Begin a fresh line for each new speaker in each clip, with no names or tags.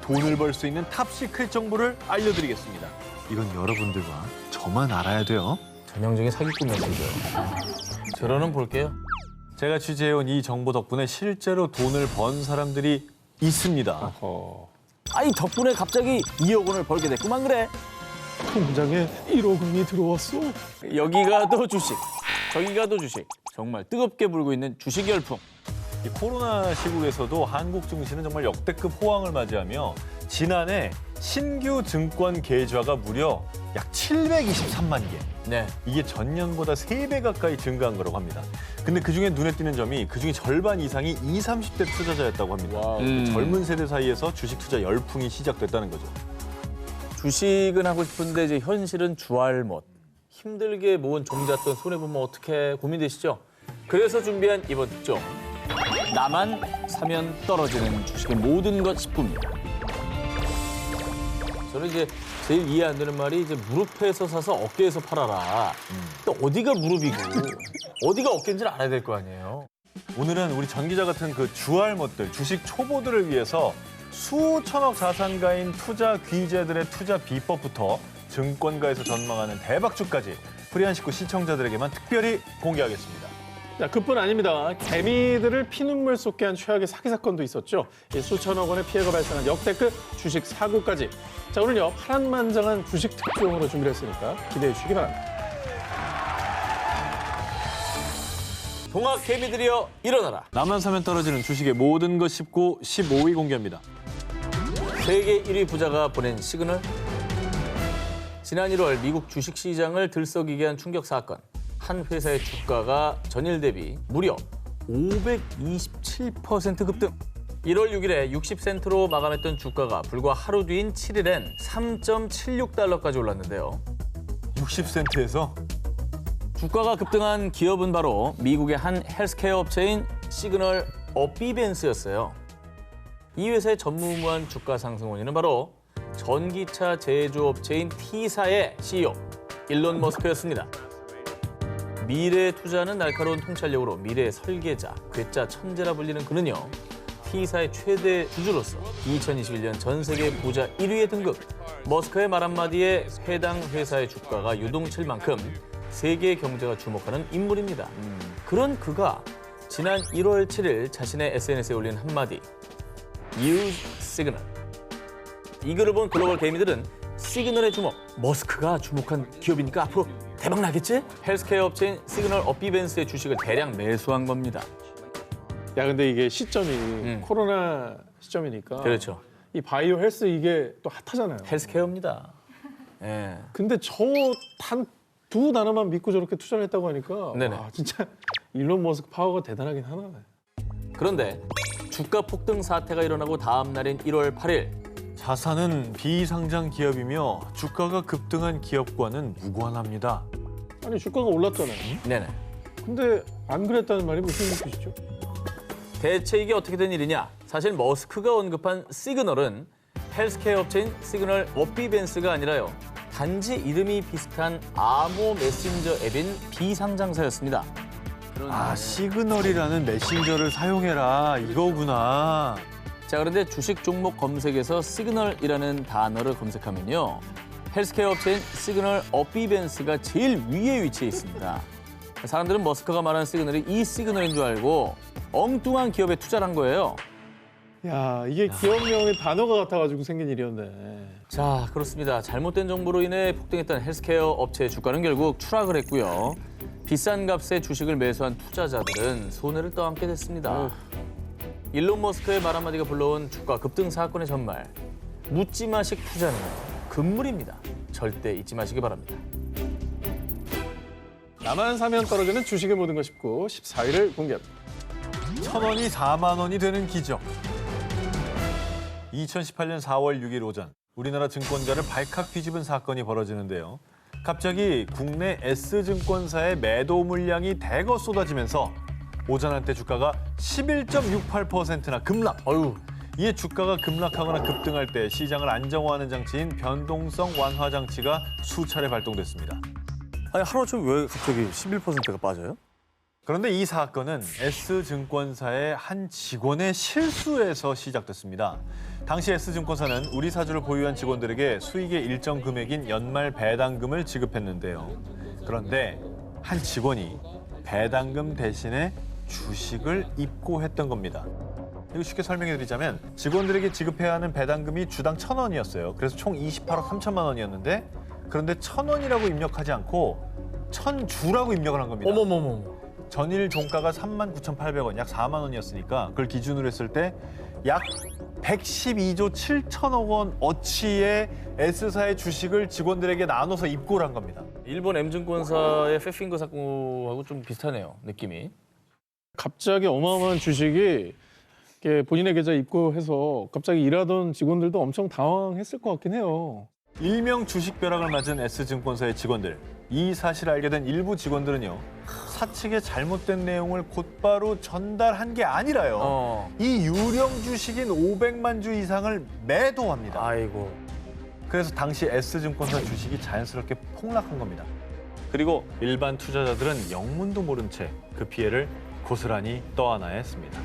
돈을 벌 수 있는 탑시크릿 정보를 알려드리겠습니다. 이건 여러분들과 저만 알아야 돼요.
전형적인 사기꾼 멘트죠. 저로는 볼게요.
제가 취재해온 이 정보 덕분에 실제로 돈을 번 사람들이 있습니다.
아니 덕분에 갑자기 2억 원을 벌게 됐구만 그래.
통장에 1억 원이 들어왔어.
여기가 또 주식, 저기가 또 주식. 정말 뜨겁게 불고 있는 주식 열풍.
이 코로나 시국에서도 한국 증시는 정말 역대급 호황을 맞이하며 지난해 신규 증권 계좌가 무려 약 723만 개.
네.
이게 전년보다 3배 가까이 증가한 거라고 합니다. 근데 그중에 눈에 띄는 점이 그중에 절반 이상이 20, 30대 투자자였다고 합니다. 젊은 세대 사이에서 주식 투자 열풍이 시작됐다는 거죠.
주식은 하고 싶은데 이제 현실은 주알못. 힘들게 모은 종잣돈 손해보면 어떻게 고민되시죠? 그래서 준비한 이번 특종. 나만 사면 떨어지는 주식의 모든 것 19입니다. 저는 이제 제일 이해 안 되는 말이 이제 무릎에서 사서 어깨에서 팔아라. 또 어디가 무릎이고 어디가 어깨인지를 알아야 될 거 아니에요.
오늘은 우리 전 기자 같은 그 주알못들, 주식 초보들을 위해서 수천억 자산가인 투자 귀재들의 투자 비법부터 증권가에서 전망하는 대박주까지 프리한 식구 시청자들에게만 특별히 공개하겠습니다.
자, 그뿐 아닙니다. 개미들을 피눈물 쏟게 한 최악의 사기 사건도 있었죠. 이 수천억 원의 피해가 발생한 역대급 주식 사고까지. 자, 오늘요 파란만장한 주식 특종으로 준비를 했으니까 기대해 주시기 바랍니다.
동학 개미들이여 일어나라.
나만 사면 떨어지는 주식의 모든 것 19, 15위 공개합니다.
세계 1위 부자가 보낸 시그널. 지난 1월 미국 주식시장을 들썩이게 한 충격 사건. 한 회사의 주가가 전일 대비 무려 527% 급등. 1월 6일에 60센트로 마감했던 주가가 불과 하루 뒤인 7일엔 3.76달러까지 올랐는데요.
60센트에서
주가가 급등한 기업은 바로 미국의 한 헬스케어 업체인 시그널 어비벤스였어요. 이 회사의 전무후무한 주가 상승 원인은 바로 전기차 제조업체인 T사의 CEO 일론 머스크였습니다. 미래에 투자하는 날카로운 통찰력으로 미래의 설계자, 괴짜 천재라 불리는 그는요. T사의 최대 주주로서 2021년 전 세계 부자 1위에 등극. 머스크의 말 한마디에 해당 회사의 주가가 유동칠 만큼 세계 경제가 주목하는 인물입니다. 그런 그가 지난 1월 7일 자신의 SNS에 올린 한마디. Use Signal. 이 글을 본 글로벌 개미들은 시그널의 주목, 머스크가 주목한 기업이니까 앞으로 대박 나겠지? 헬스케어 업체인 시그널 어비벤스의 주식을 대량 매수한 겁니다.
야, 근데 이게 시점이 코로나 시점이니까.
그렇죠.
이 바이오 헬스 이게 또 핫하잖아요.
헬스케어입니다. 예.
근데 저 단 두 단어만 믿고 저렇게 투자를 했다고 하니까
네네.
와, 진짜 일론 머스크 파워가 대단하긴 하네.
그런데 주가 폭등 사태가 일어나고 다음 날인 1월 8일
자산은 비상장 기업이며 주가가 급등한 기업과는 무관합니다.
아니 주가가 올랐잖아요.
네네.
근데 안 그랬다는 말이 무슨 뜻이죠?
대체 이게 어떻게 된 일이냐? 사실 머스크가 언급한 시그널은 헬스케어 업체인 시그널 어비벤스가 아니라요. 단지 이름이 비슷한 암호 메신저 앱인 비상장사였습니다.
아, 시그널이라는 메신저를 사용해라 이거구나.
자, 그런데 주식 종목 검색에서 시그널이라는 단어를 검색하면요. 헬스케어 업체인 시그널 어비벤스가 제일 위에 위치해 있습니다. 사람들은 머스크가 말하는 시그널이 이 시그널인 줄 알고 엉뚱한 기업에 투자를 한 거예요.
야, 이게 기업명의 단어가 같아가지고 생긴 일이었네.
자, 그렇습니다. 잘못된 정보로 인해 폭등했던 헬스케어 업체의 주가는 결국 추락을 했고요. 비싼 값에 주식을 매수한 투자자들은 손해를 떠안게 됐습니다. 일론 머스크의 말 한마디가 불러온 주가 급등 사건의 전말. 묻지마식 투자는 금물입니다. 절대 잊지 마시기 바랍니다.
나만 사면 떨어지는 주식의 모든 것 19, 14위를 공개합니다.
1,000원이 4만 원이 되는 기적. 2018년 4월 6일 오전 우리나라 증권가를 발칵 뒤집은 사건이 벌어지는데요. 갑자기 국내 S증권사의 매도 물량이 대거 쏟아지면서 오전 한때 주가가 11.68%나 급락. 이에 주가가 급락하거나 급등할 때 시장을 안정화하는 장치인 변동성 완화 장치가 수차례 발동됐습니다.
아니, 하루아침에 왜 갑자기 11%가 빠져요?
그런데 이 사건은 S증권사의 한 직원의 실수에서 시작됐습니다. 당시 S증권사는 우리 사주를 보유한 직원들에게 수익의 일정 금액인 연말 배당금을 지급했는데요. 그런데 한 직원이 배당금 대신에 주식을 입고했던 겁니다. 이거 쉽게 설명해 드리자면 직원들에게 지급해야 하는 배당금이 주당 1,000원이었어요. 그래서 총 28억 3천만 원이었는데 그런데 1,000원이라고 입력하지 않고 1,000주라고 입력을 한 겁니다.
어머머머.
전일 종가가 39,800원, 약 4만 원이었으니까 그걸 기준으로 했을 때 약 112조 7천억 원 어치의 S사의 주식을 직원들에게 나눠서 입고를 한 겁니다.
일본 M증권사의 패핑거 사건하고 좀 비슷하네요, 느낌이.
갑자기 어마어마한 주식이 이렇게 본인의 계좌에 입고해서 갑자기 일하던 직원들도 엄청 당황했을 것 같긴 해요.
일명 주식 벼락을 맞은 S증권사의 직원들. 이 사실을 알게 된 일부 직원들은요. 사측의 잘못된 내용을 곧바로 전달한 게 아니라요. 이 유령 주식인 500만 주 이상을 매도합니다.
아이고.
그래서 당시 S증권사 주식이 자연스럽게 폭락한 겁니다. 그리고 일반 투자자들은 영문도 모른 채 그 피해를 고스란히 떠안아야 했습니다.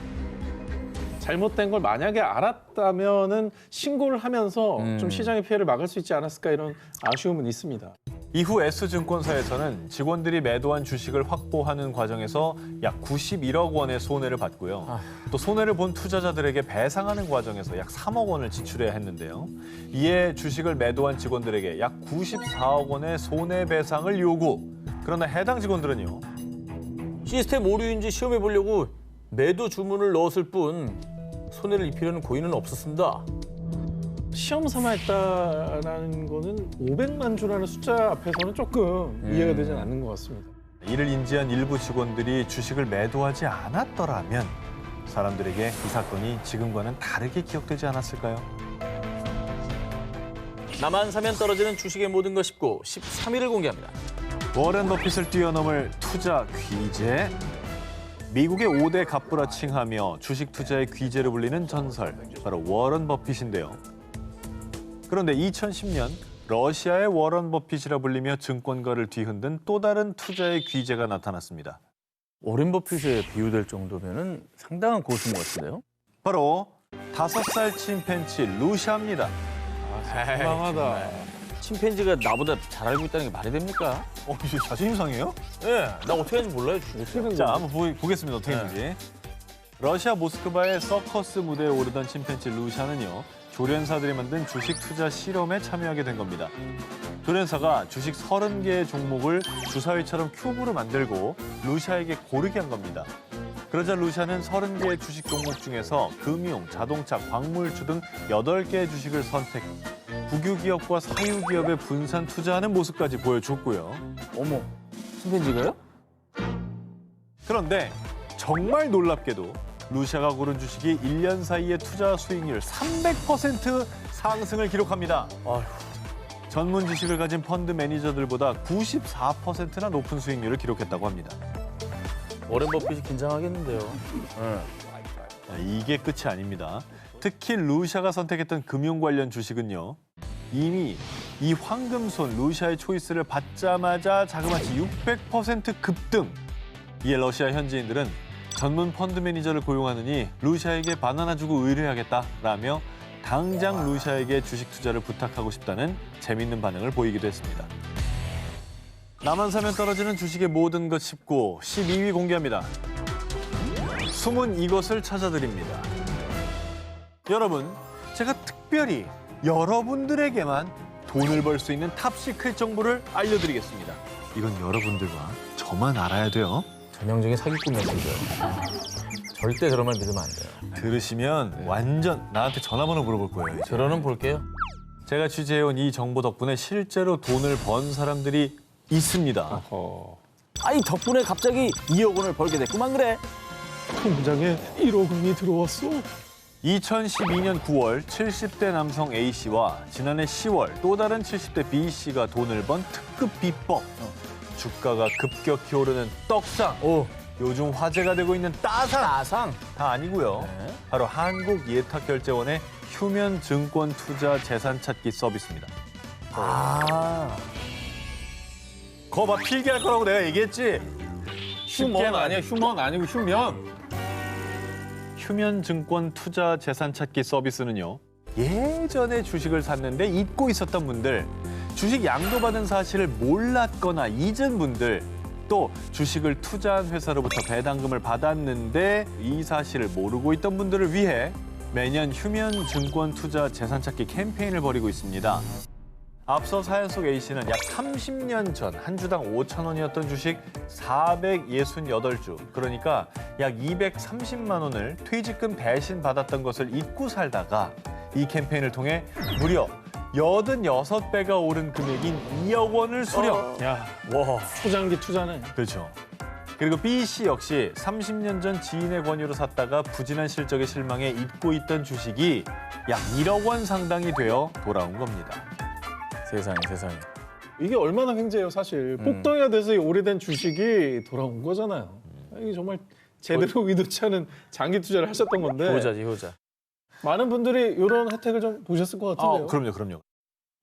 잘못된 걸 만약에 알았다면은 신고를 하면서 좀 시장의 피해를 막을 수 있지 않았을까 이런 아쉬움은 있습니다.
이후 S증권사에서는 직원들이 매도한 주식을 확보하는 과정에서 약 91억 원의 손해를 봤고요. 또 손해를 본 투자자들에게 배상하는 과정에서 약 3억 원을 지출해야 했는데요. 이에 주식을 매도한 직원들에게 약 94억 원의 손해배상을 요구. 그러나 해당 직원들은요.
시스템 오류인지 시험해 보려고 매도 주문을 넣었을 뿐 손해를 입히려는 고의는 없었습니다.
시험 삼아 했다라는 거는 500만 주라는 숫자 앞에서는 조금 이해가 되진 않는 것 같습니다.
이를 인지한 일부 직원들이 주식을 매도하지 않았더라면 사람들에게 이 사건이 지금과는 다르게 기억되지 않았을까요?
나만 사면 떨어지는 주식의 모든 것 19, 13위를 공개합니다.
워렌 버핏을 뛰어넘을 투자 귀재. 미국의 5대 갑부라 칭하며 주식 투자의 귀재로 불리는 전설, 바로 워런 버핏인데요. 그런데 2010년 러시아의 워런 버핏이라 불리며 증권가를 뒤흔든 또 다른 투자의 귀재가 나타났습니다.
워렌 버핏에 비유될 정도면은 상당한 고수인 것 같은데요?
바로 5살 침팬치 루샤입니다.
민망하다.
침팬지가 나보다 잘 알고 있다는 게 말이 됩니까?
이게 자존심 상해요?
예, 나 어떻게 하는지 몰라요.
어떻게 된
자,
거야?
한번 보겠습니다. 어떻게 했는지. 러시아 모스크바의 서커스 무대에 오르던 침팬지 루샤는요. 조련사들이 만든 주식 투자 실험에 참여하게 된 겁니다. 조련사가 주식 30개의 종목을 주사위처럼 큐브로 만들고 루샤에게 고르게 한 겁니다. 그러자 루샤는 30개의 주식 종목 중에서 금융, 자동차, 광물주 등 8개의 주식을 선택. 국유기업과 사유기업에 분산 투자하는 모습까지 보여줬고요.
어머, 침팬지가요?
그런데 정말 놀랍게도 루샤가 고른 주식이 1년 사이에 투자 수익률 300% 상승을 기록합니다.
아휴.
전문 지식을 가진 펀드 매니저들보다 94%나 높은 수익률을 기록했다고 합니다.
워렌 버핏이 긴장하겠는데요.
이게 끝이 아닙니다. 특히 루샤가 선택했던 금융 관련 주식은요. 이미 이 황금손 루샤의 초이스를 받자마자 자그마치 600% 급등. 이에 러시아 현지인들은 전문 펀드 매니저를 고용하느니 루샤에게 바나나 주고 의뢰하겠다라며 당장 루샤에게 주식 투자를 부탁하고 싶다는 재밌는 반응을 보이기도 했습니다. 나만 사면 떨어지는 주식의 모든 것 19, 12위 공개합니다. 숨은 이것을 찾아드립니다. 여러분, 제가 특별히 여러분들에게만 돈을 벌 수 있는 탑시크릿 정보를 알려드리겠습니다. 이건 여러분들과 저만 알아야 돼요.
전형적인 사기꾼 메시지죠. 절대 그런 말 믿으면 안 돼요.
들으시면 완전 나한테 전화번호 물어볼 거예요. 이제.
들어는 볼게요.
제가 취재해온 이 정보 덕분에 실제로 돈을 번 사람들이 있습니다.
아니 덕분에 갑자기 2억 원을 벌게 됐구만 그래.
통장에 1억 원이 들어왔어.
2012년 9월 70대 남성 A씨와 지난해 10월 또 다른 70대 B씨가 돈을 번 특급 비법. 주가가 급격히 오르는 떡상. 요즘 화제가 되고 있는 따상. 다 아니고요.
네.
바로 한국예탁결제원의 휴면증권 투자 재산 찾기 서비스입니다. 거봐 필기할 거라고 내가 얘기했지.
휴먼 아니야. 휴먼 아니고 휴면.
휴면증권 투자 재산 찾기 서비스는요. 예전에 주식을 샀는데 잊고 있었던 분들, 주식 양도받은 사실을 몰랐거나 잊은 분들, 또 주식을 투자한 회사로부터 배당금을 받았는데 이 사실을 모르고 있던 분들을 위해 매년 휴면 증권 투자 재산 찾기 캠페인을 벌이고 있습니다. 앞서 사연 속 A씨는 약 30년 전 한 주당 5천 원이었던 주식 468주, 그러니까 약 230만 원을 퇴직금 대신 받았던 것을 잊고 살다가 이 캠페인을 통해 무려 86배가 오른 금액인 2억 원을 수령.
야,
와,
초장기 투자네.
그렇죠. 그리고 B씨 역시 30년 전 지인의 권유로 샀다가 부진한 실적에 실망해 잊고 있던 주식이 약 1억 원 상당이 되어 돌아온 겁니다.
세상에.
이게 얼마나 횡재예요, 사실. 폭등이 돼서 이 오래된 주식이 돌아온 거잖아요. 이게 정말 제대로 의도치 않은 장기 투자를 하셨던 건데
효자지, 효자.
많은 분들이 이런 혜택을 좀 보셨을 것 같은데요.
그럼요.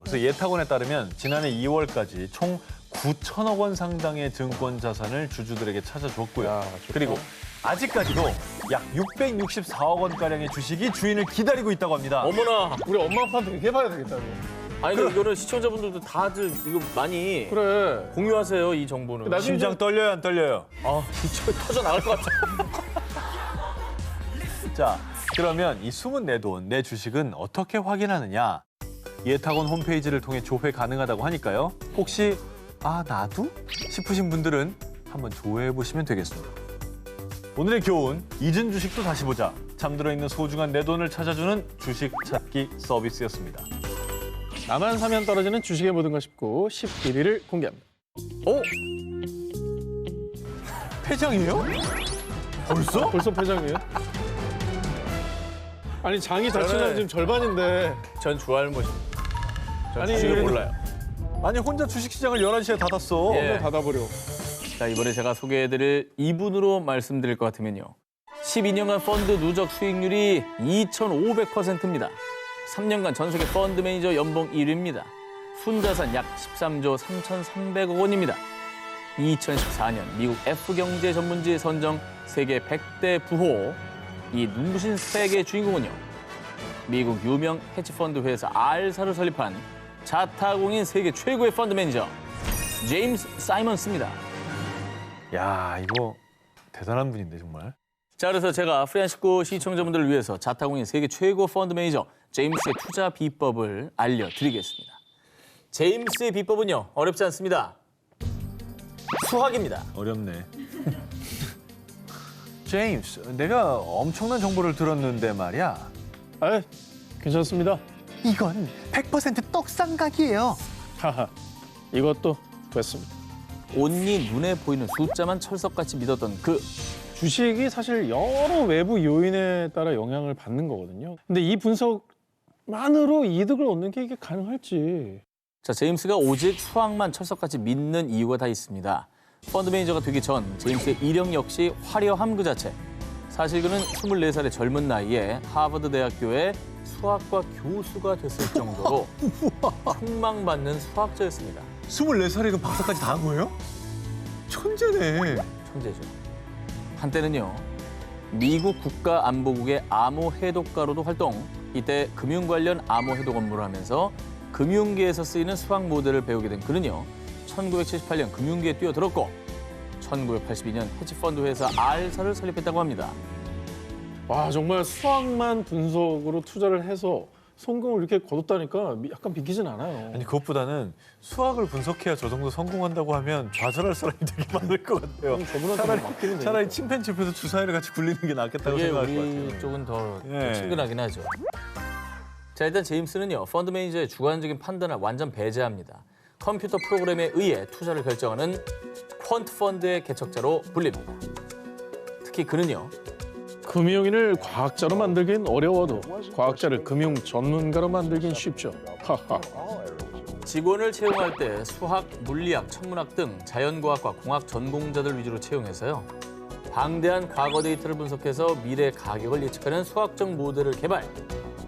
그래서 예탁원에 따르면 지난해 2월까지 총 9천억 원 상당의 증권 자산을 주주들에게 찾아줬고요.
야, 좋다.
그리고 아직까지도 약 664억 원가량의 주식이 주인을 기다리고 있다고 합니다.
어머나.
우리 엄마 아빠한테 얘기해봐야 되겠다. 이거.
아니, 근데 이거는 시청자분들도 다들 이거 많이
그래.
공유하세요, 이 정보는.
나중에
심장 떨려요, 안 떨려요?
아, 이쪽에 터져 나갈 것 같아.
자, 그러면 이 숨은 내 돈, 내 주식은 어떻게 확인하느냐? 예탁원 홈페이지를 통해 조회 가능하다고 하니까요. 혹시 나도? 싶으신 분들은 한번 조회해 보시면 되겠습니다. 오늘의 교훈, 잊은 주식도 다시 보자. 잠들어 있는 소중한 내 돈을 찾아주는 주식 찾기 서비스였습니다.
나만 사면 떨어지는 주식의 모든 걸 짚고 11위를 공개합니다.
오! 폐장이에요? 벌써?
벌써 폐장이에요? 아니 장이 자체가
저는-
지금 절반인데
전 주알못입니다. 전
아니,
주식을
그래도-
몰라요.
아니 혼자 주식시장을 11시에 닫았어.
예.
닫아버려.
자, 이번에 제가 소개해드릴 이분으로 말씀드릴 것 같으면요. 12년간 펀드 누적 수익률이 2,500%입니다. 3년간 전 세계 펀드 매니저 연봉 1위입니다. 순자산 약 13조 3,300억 원입니다. 2014년 미국 F경제 전문지에 선정 세계 100대 부호, 이 눈부신 스펙의 주인공은요. 미국 유명 헤지펀드 회사 알사를 설립한 자타공인 세계 최고의 펀드 매니저 제임스 사이먼스입니다.
야, 이거 대단한 분인데 정말.
자, 그래서 제가 프리안식구 시청자분들을 위해서 자타공인 세계 최고 펀드 매니저 제임스의 투자 비법을 알려드리겠습니다. 제임스의 비법은요, 어렵지 않습니다. 수학입니다.
어렵네. 제임스, 내가 엄청난 정보를 들었는데 말이야.
아, 괜찮습니다.
이건 100% 떡상각이에요.
하하, 이것도 됐습니다.
온리 눈에 보이는 숫자만 철석같이 믿었던 그
주식이 사실 여러 외부 요인에 따라 영향을 받는 거거든요. 근데 이 분석만으로 이득을 얻는 게 이게 가능할지.
자, 제임스가 오직 수학만 철석같이 믿는 이유가 다 있습니다. 펀드 매니저가 되기 전 제임스의 이력 역시 화려함 그 자체. 사실 그는 24살의 젊은 나이에 하버드 대학교의 수학과 교수가 됐을 정도로 촉망받는 수학자였습니다.
24살이면 박사까지 다 한 거예요? 천재네.
천재죠. 한때는요, 미국 국가안보국의 암호해독가로도 활동, 이때 금융 관련 암호해독 업무를 하면서 금융계에서 쓰이는 수학 모델을 배우게 된 그는요, 1978년 금융계에 뛰어들었고 1982년 헤지펀드 회사 알사를 설립했다고 합니다.
와, 정말 수학만 분석으로 투자를 해서 성공을 이렇게 거뒀다니까 약간 믿기진 않아요.
아니 그것보다는 수학을 분석해야 저 정도 성공한다고 하면 좌절할 사람이 되게 많을 것 같아요.
저분한테 맡기면
차라리
되니까.
침팬지 옆에서 주사위를 같이 굴리는 게 낫겠다고
그게
생각할 것
우리
같아요.
쪽은 더
예.
친근하긴 하죠. 자, 일단 제임스는요, 펀드 매니저의 주관적인 판단을 완전 배제합니다. 컴퓨터 프로그램에 의해 투자를 결정하는 퀀트 펀드의 개척자로 불립니다. 특히 그는요,
금융인을 과학자로 만들긴 어려워도 과학자를 금융 전문가로 만들긴 쉽죠. 하하.
직원을 채용할 때 수학, 물리학, 천문학 등 자연과학과 공학 전공자들 위주로 채용해서요. 방대한 과거 데이터를 분석해서 미래 가격을 예측하는 수학적 모델을 개발,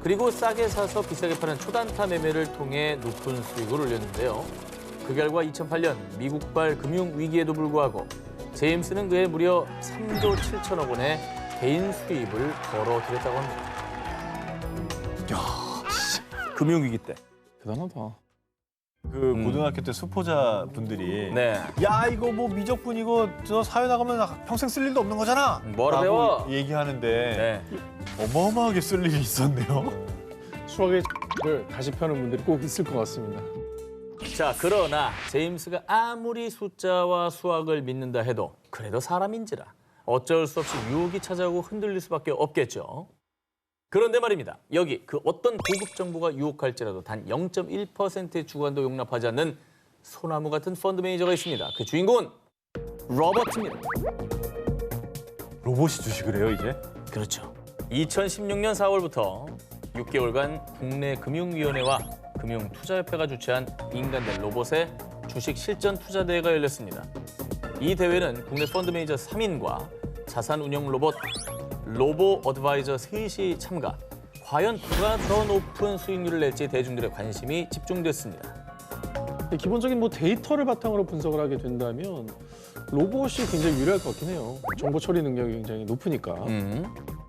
그리고 싸게 사서 비싸게 파는 초단타 매매를 통해 높은 수익을 올렸는데요. 그 결과 2008년 미국발 금융 위기에도 불구하고 제임스는 그해 무려 3조 7천억 원의 개인 수입을 벌어들였다고 합니다. 금융위기 때.
대단하다.
그 고등학교 때 수포자 분들이
네.
야 이거 뭐 미적분 이거 저 사회 나가면 평생 쓸 일도 없는 거잖아.
뭐라
라고
배워?
얘기하는데
네.
어마어마하게 쓸 일이 있었네요.
수학의 를 다시 펴는 분들이 꼭 있을 것 같습니다.
자, 그러나 제임스가 아무리 숫자와 수학을 믿는다 해도 그래도 사람인지라 어쩔 수 없이 유혹이 찾아오고 흔들릴 수밖에 없겠죠. 그런데 말입니다. 여기 그 어떤 고급 정보가 유혹할지라도 단 0.1%의 주관도 용납하지 않는 소나무 같은 펀드 매니저가 있습니다. 그 주인공은 로버트입니다.
로봇이 주식을 해요 이제?
그렇죠. 2016년 4월부터 6개월간 국내 금융위원회와 금융투자협회가 주최한 인간대 로봇의 주식 실전 투자 대회가 열렸습니다. 이 대회는 국내 펀드 매니저 3인과 자산 운용 로봇 로보 어드바이저 셋이 참가. 과연 누가 더 높은 수익률을 낼지 대중들의 관심이 집중됐습니다.
기본적인 뭐 데이터를 바탕으로 분석을 하게 된다면 로봇이 굉장히 유리할 것 같긴 해요. 정보 처리 능력이 굉장히 높으니까.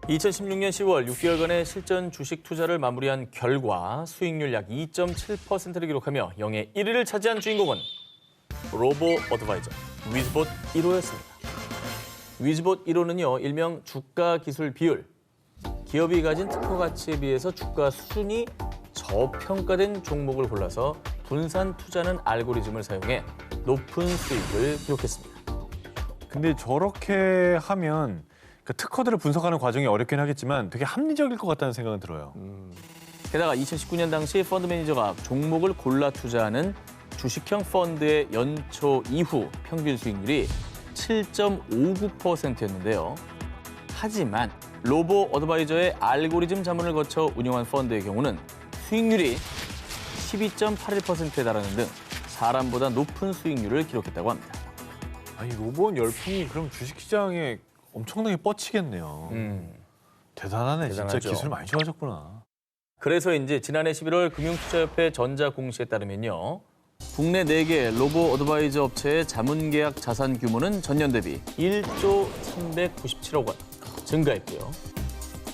2016년 10월 6개월간의 실전 주식 투자를 마무리한 결과 수익률 약 2.7%를 기록하며 영예 1위를 차지한 주인공은 로보 어드바이저 위즈봇 1호였습니다. 위즈봇 1호는요, 일명 주가 기술 비율. 기업이 가진 특허 가치에 비해서 주가 수준이 저평가된 종목을 골라서 분산 투자하는 알고리즘을 사용해 높은 수익을 기록했습니다.
근데 저렇게 하면 그 특허들을 분석하는 과정이 어렵긴 하겠지만 되게 합리적일 것 같다는 생각은 들어요.
게다가 2019년 당시 펀드 매니저가 종목을 골라 투자하는 주식형 펀드의 연초 이후 평균 수익률이 7.59%였는데요. 하지만 로보 어드바이저의 알고리즘 자문을 거쳐 운영한 펀드의 경우는 수익률이 12.81%에 달하는 등 사람보다 높은 수익률을 기록했다고 합니다.
아니 로봇 열풍이 그럼 주식시장에 엄청나게 뻗치겠네요. 대단하네.
대단하죠.
진짜 기술 많이 좋아졌구나.
그래서 이제 지난해 11월 금융투자협회 전자공시에 따르면요. 국내 4개 로보 어드바이저 업체의 자문계약 자산 규모는 전년 대비 1조 397억 원 증가했고요.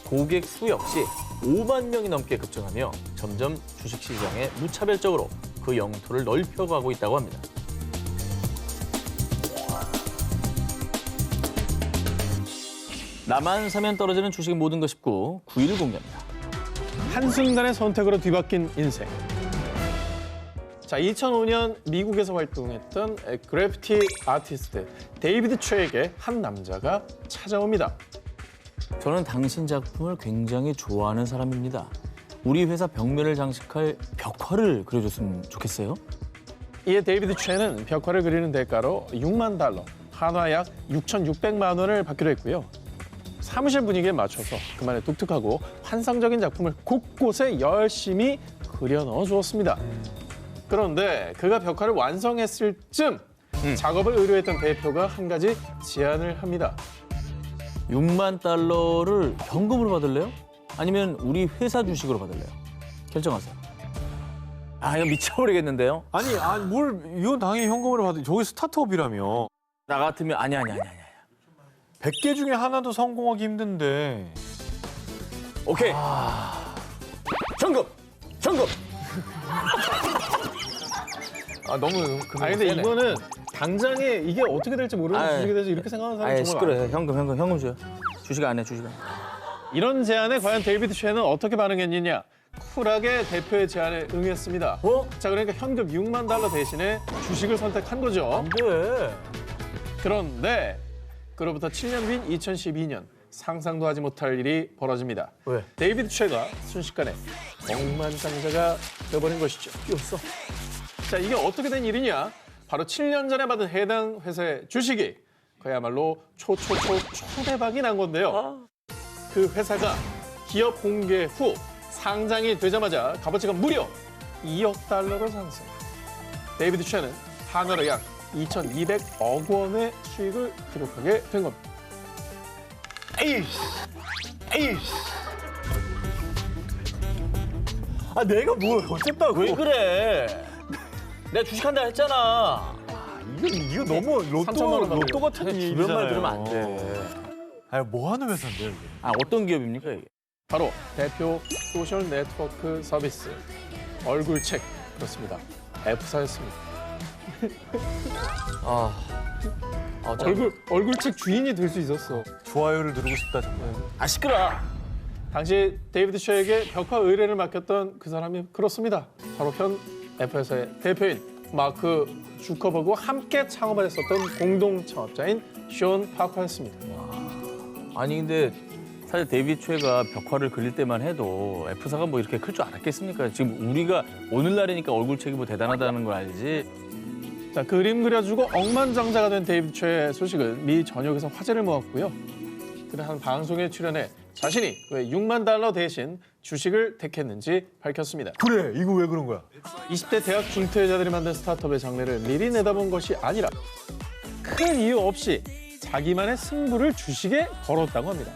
고객 수 역시 5만 명이 넘게 급증하며 점점 주식시장에 무차별적으로 그 영토를 넓혀가고 있다고 합니다. 나만 사면 떨어지는 주식 모든 것 19, 9위를 공개합니다.
한순간의 선택으로 뒤바뀐 인생. 자, 2005년 미국에서 활동했던 그래피티 아티스트 데이비드 최에게 한 남자가 찾아옵니다.
저는 당신 작품을 굉장히 좋아하는 사람입니다. 우리 회사 벽면을 장식할 벽화를 그려줬으면 좋겠어요.
이에 데이비드 최는 벽화를 그리는 대가로 $6만, 한화 약 6,600만 원을 받기로 했고요. 사무실 분위기에 맞춰서 그만의 독특하고 환상적인 작품을 곳곳에 열심히 그려 넣어 주었습니다. 그런데 그가 벽화를 완성했을 쯤 작업을 의뢰했던 대표가 한 가지 제안을 합니다.
$6만 현금으로 받을래요? 아니면 우리 회사 주식으로 받을래요? 결정하세요. 아, 이거 미쳐버리겠는데요?
아니 뭘 이건 당연히 현금으로 받은 저기 스타트업이라며.
나 같으면 아니야.
100개 중에 하나도 성공하기 힘든데.
오케이. 현금.
너무
아니 근데 이거는 당장에 이게 어떻게 될지 모르는
아이,
주식에 대해서 이렇게 생각하는 사람이
아예
정말 많아요.
시끄러요. 현금 줘요. 주식 안 해.
이런 제안에 과연 데이비드 최는 어떻게 반응했느냐? 쿨하게 대표의 제안에 응했습니다. 자, 그러니까 현금 $6만 대신에 주식을 선택한 거죠.
네.
그런데 그로부터 7년 뒤인 2012년 상상도 하지 못할 일이 벌어집니다.
왜?
데이비드 최가 순식간에 억만장자가 되어버린 것이죠.
없어.
자, 이게 어떻게 된 일이냐? 바로 7년 전에 받은 해당 회사의 주식이 그야말로 초대박이 난 건데요. 그 회사가 기업 공개 후 상장이 되자마자 값어치가 무려 $2억 상승. 데이비드 최는 한화로 약 2,200억 원의 수익을 기록하게 된 겁니다.
아 내가 뭘 어쨌다고?
왜 그래? 내가 주식한다 했잖아.
이거 너무
3천만 원
로또 같은 일이잖아요.
주변 말 들으면 안 돼.
아니 뭐 하는 회사인데요 이게?
아, 어떤 기업입니까 이게?
바로 대표 소셜 네트워크 서비스 얼굴책 그렇습니다. F사였습니다. 얼굴책 주인이 될 수 있었어.
좋아요를 누르고 싶다 정말.
아 시끄러.
당시 데이비드 셔에게 벽화 의뢰를 맡겼던 그 사람이 그렇습니다. 바로 현 F회사의 대표인 마크 주커버그와 함께 창업을 했었던 공동 창업자인 션 파커였습니다.
아니 근데 사실 데이비드 최가 벽화를 그릴 때만 해도 F사가 뭐 이렇게 클 줄 알았겠습니까? 지금 우리가 오늘날이니까 얼굴책이 뭐 대단하다는 걸 알지.
자, 그림 그려주고 억만장자가 된 데이비드 최의 소식은 미 전역에서 화제를 모았고요. 그는 한 방송에 출연해 자신이 왜 $6만 대신 주식을 택했는지 밝혔습니다.
그래, 이거 왜 그런 거야?
20대 대학 중퇴자들이 만든 스타트업의 장래를 미리 내다본 것이 아니라 큰 이유 없이 자기만의 승부를 주식에 걸었다고 합니다.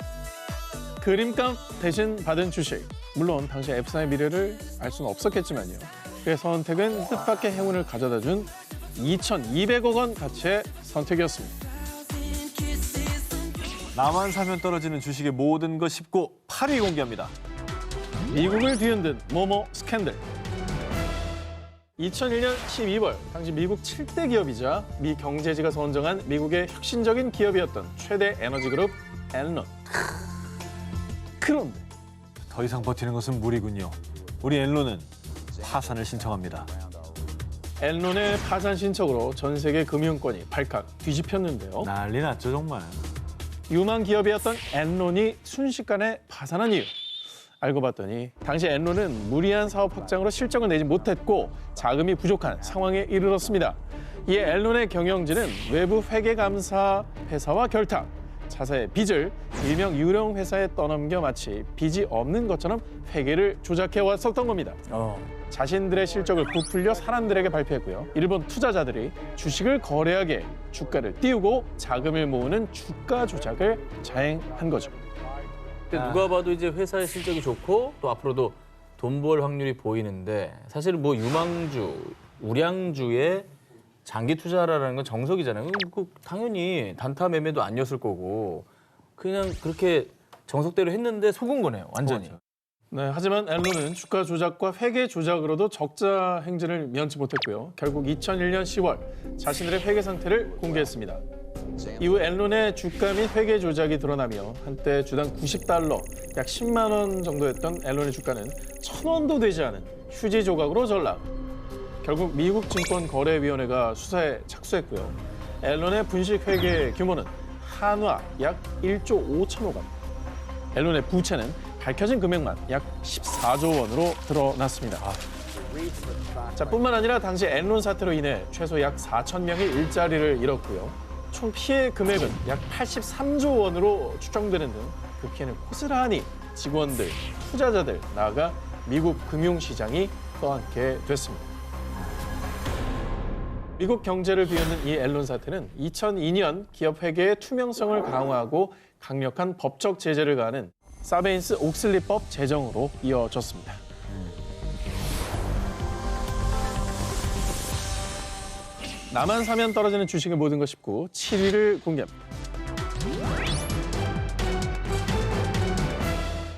그림값 대신 받은 주식. 물론 당시 F사의 미래를 알 수는 없었겠지만요. 그의 선택은 뜻밖의 행운을 가져다 준 2,200억 원 가치의 선택이었습니다.
나만 사면 떨어지는 주식의 모든 것 19 8위 공개합니다.
미국을 뒤흔든 모모 스캔들. 2001년 12월 당시 미국 7대 기업이자 미 경제지가 선정한 미국의 혁신적인 기업이었던 최대 에너지 그룹 엔론. 그런데
더 이상 버티는 것은 무리군요. 우리 엔론은 파산을 신청합니다.
엔론의 파산 신청으로 전 세계 금융권이 발칵 뒤집혔는데요.
난리 났죠 정말.
유망 기업이었던 엔론이 순식간에 파산한 이유. 알고 봤더니 당시 엔론은 무리한 사업 확장으로 실적을 내지 못했고 자금이 부족한 상황에 이르렀습니다. 이에 엔론의 경영진은 외부 회계감사 회사와 결탁, 자사의 빚을 일명 유령 회사에 떠넘겨 마치 빚이 없는 것처럼 회계를 조작해 왔었던 겁니다. 자신들의 실적을 부풀려 사람들에게 발표했고요. 일본 투자자들이 주식을 거래하게 주가를 띄우고 자금을 모으는 주가 조작을 자행한 거죠.
근데 누가 봐도 이제 회사의 실적이 좋고 또 앞으로도 돈 벌 확률이 보이는데 사실 뭐 유망주, 우량주의 장기 투자라는 건 정석이잖아요. 당연히 단타 매매도 아니었을 거고 그냥 그렇게 정석대로 했는데 속은 거네요, 완전히.
네, 하지만 엔론은 주가 조작과 회계 조작으로도 적자 행진을 면치 못했고요. 결국 2001년 10월 자신들의 회계 상태를 공개했습니다. 이후 엔론의 주가 및 회계 조작이 드러나며 한때 주당 $90, 약 10만 원 정도였던 엔론의 주가는 1,000원도 되지 않은 휴지 조각으로 전락. 결국 미국 증권거래위원회가 수사에 착수했고요. 엔론의 분식 회계 규모는 한화 약 1조 5천억 원. 엔론의 부채는 밝혀진 금액만 약 14조 원으로 드러났습니다. 자, 뿐만 아니라 당시 엔론 사태로 인해 최소 약 4천 명이 일자리를 잃었고요. 총 피해 금액은 약 83조 원으로 추정되는 등 그 피해는 고스란히 직원들, 투자자들, 나아가 미국 금융시장이 떠안게 됐습니다. 미국 경제를 뒤흔든 이 엔론 사태는 2002년 기업 회계의 투명성을 강화하고 강력한 법적 제재를 가하는 사베인스-옥슬리법 제정으로 이어졌습니다. 나만 사면 떨어지는 주식의 모든 것 19 7위를 공개합니다.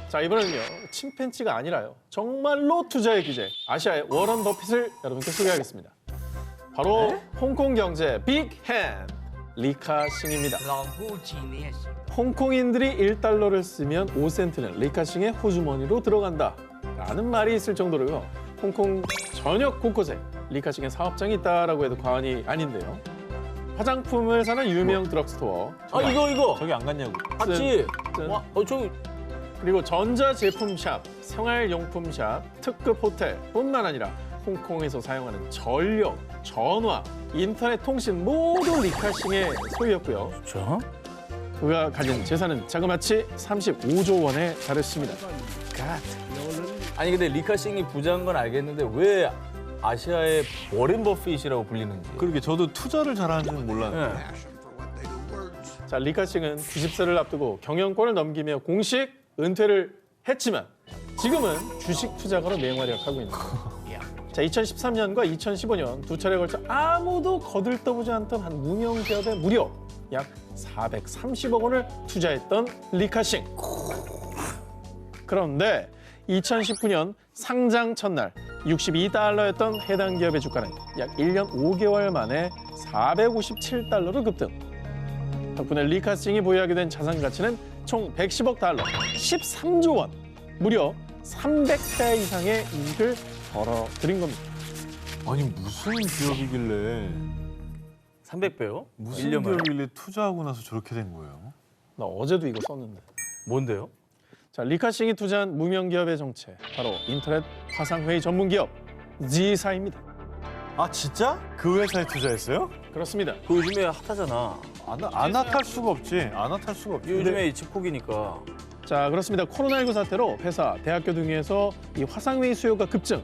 자, 이번에는요. 침팬지가 아니라요. 정말로 투자의 기재, 아시아의 워런 버핏을 여러분께 소개하겠습니다. 바로 홍콩 경제 빅핸 리카싱입니다. 홍콩인들이 1달러를 쓰면 5센트는 리카싱의 호주머니로 들어간다 라는 말이 있을 정도로요. 홍콩 전역 곳곳에 리카싱의 사업장이 있다라고 해도 과언이 아닌데요. 화장품을 사는 유명 드럭스토어.
이거
저기 안 갔냐고.
봤지?
짠.
와, 저기
그리고 전자제품샵, 생활용품샵, 특급 호텔뿐만 아니라 홍콩에서 사용하는 전력, 전화, 인터넷 통신 모두 리카싱의 소유였고요.
저?
그가 가진 재산은 자그마치 35조 원에 달했습니다.
아니 근데 리카싱이 부자인 건 알겠는데 왜 아시아의 워렌 버핏이라고 불리는지.
그러게 저도 투자를 잘하는 줄은 몰랐는데.
네.
자, 리카싱은 90세를 앞두고 경영권을 넘기며 공식 은퇴를 했지만 지금은 주식 투자가로 맹활약하고 있는 거예요. 자, 2013년과 2015년 두 차례에 걸쳐 아무도 거들떠보지 않던 한 무명 기업에 무려 약 430억 원을 투자했던 리카싱. 그런데 2019년 상장 첫날 62달러였던 해당 기업의 주가는 약 1년 5개월 만에 457달러로 급등. 덕분에 리카싱이 보유하게 된 자산 가치는 총 110억 달러, 13조 원, 무려 300배 이상의 이익을 벌어들인 겁니다.
아니 무슨 기업이길래
300배요?
무슨
1년 만에.
기업이길래 투자하고 나서 저렇게 된 거예요?
나 어제도 이거 썼는데.
뭔데요?
자, 리카싱이 투자한 무명 기업의 정체, 바로 인터넷 화상회의 전문 기업 Z사입니다.
아 진짜? 그 회사에 투자했어요?
그렇습니다.
그 요즘에 핫하잖아.
안 핫할 수가 없지. 안 핫할 수가 없지.
요즘에 집콕이니까.
자, 그렇습니다. 코로나19 사태로 회사, 대학교 등에서 이 화상회의 수요가 급증,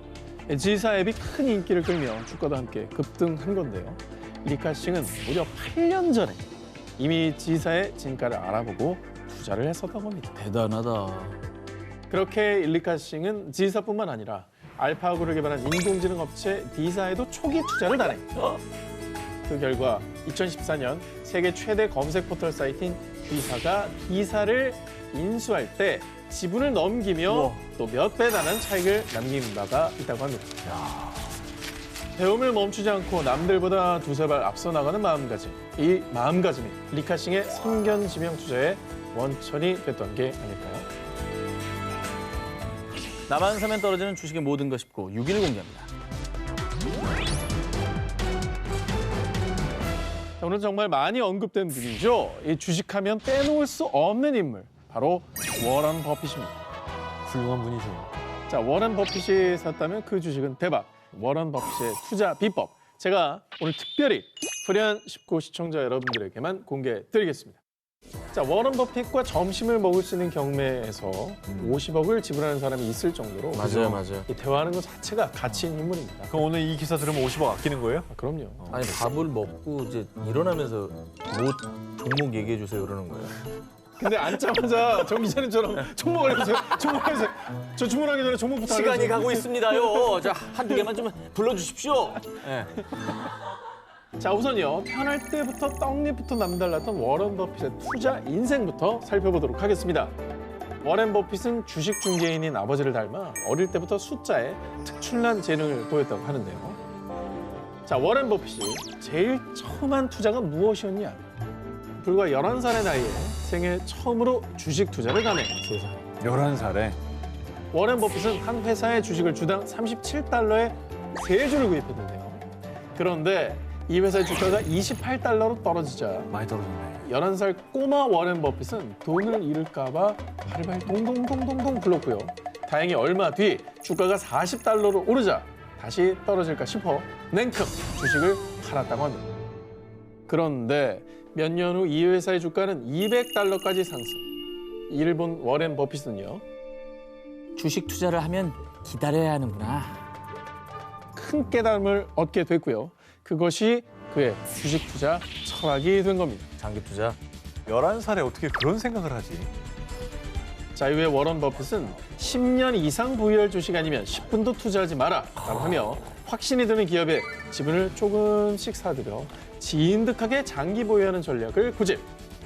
Z사 앱이 큰 인기를 끌며 주가도 함께 급등한 건데요. 리카싱은 무려 8년 전에 이미 Z사의 진가를 알아보고 투자를 했었던 겁니다.
대단하다.
그렇게 리카싱은 Z사뿐만 아니라 알파고를 개발한 인공지능 업체 D사에도 초기 투자를 단행했죠. 그 결과 2014년 세계 최대 검색 포털 사이트인 D사가 D사를 인수할 때 지분을 넘기며
우와.
또 몇 배 다는 차익을 남긴 바가 있다고 합니다. 배움을 멈추지 않고 남들보다 두세 발 앞서 나가는 마음가짐. 이 마음가짐이 리카싱의 선견지명 투자의 원천이 됐던 게 아닐까요?
나만 사면 떨어지는 주식의 모든 것 싶고 6일 공개합니다.
자, 오늘 정말 많이 언급된 분이죠. 이 주식하면 빼놓을 수 없는 인물, 바로 워런 버핏입니다.
훌륭한 분이죠.
자, 워런 버핏이 샀다면 그 주식은 대박. 워런 버핏의 투자 비법. 제가 오늘 특별히 프리한 19 시청자 여러분들에게만 공개드리겠습니다. 자, 워런 버핏과 점심을 먹을 수 있는 경매에서 50억을 지불하는 사람이 있을 정도로
맞아요.
이 대화하는 것 자체가 가치 있는 인물입니다.
그럼 오늘 이 기사 들으면 50억 아끼는 거예요?
아, 그럼요.
아니 밥을 먹고 이제 일어나면서 뭐 종목 얘기해 주세요 그러는 거예요.
근데 앉자마자 정 기자님처럼 종목 알려주세요. 종목 알려주세요. 저 주문하기 전에 종목부터
시간이
알려주세요.
가고 있습니다요. 자, 한두 개만 좀 불러주십시오. 네.
자, 우선요. 편할 때부터 떡잎부터 남달랐던 워런 버핏의 투자 인생부터 살펴보도록 하겠습니다. 워런 버핏은 주식 중개인인 아버지를 닮아 어릴 때부터 숫자에 특출난 재능을 보였다고 하는데요. 자, 워런 버핏이 제일 처음 한 투자가 무엇이었냐? 불과 11살의 나이에 생애 처음으로 주식 투자를 감행.
11살에.
워런 버핏은 한 회사의 주식을 주당 37달러에 3주를 구입했는데요. 그런데 이 회사의 주가가 28달러로 떨어지자
많이 떨어졌네.
11살 꼬마 워런 버핏은 돈을 잃을까 봐 발발 동동동동동 굴렀고요. 다행히 얼마 뒤 주가가 40달러로 오르자 다시 떨어질까 싶어 냉큼 주식을 팔았다고 합니다. 그런데 몇 년 후 이 회사의 주가는 200달러까지 상승. 이를 본 워런 버핏은요.
주식 투자를 하면 기다려야 하는구나.
큰 깨달음을 얻게 됐고요. 그것이 그의 주식 투자 철학이 된 겁니다.
장기 투자.
11살에 어떻게 그런 생각을 하지?
자, 이후에 워런 버핏은 10년 이상 보유할 주식 아니면 10분도 투자하지 마라 라고 하며 확신이 드는 기업에 지분을 조금씩 사들여 진득하게 장기 보유하는 전략을 고집.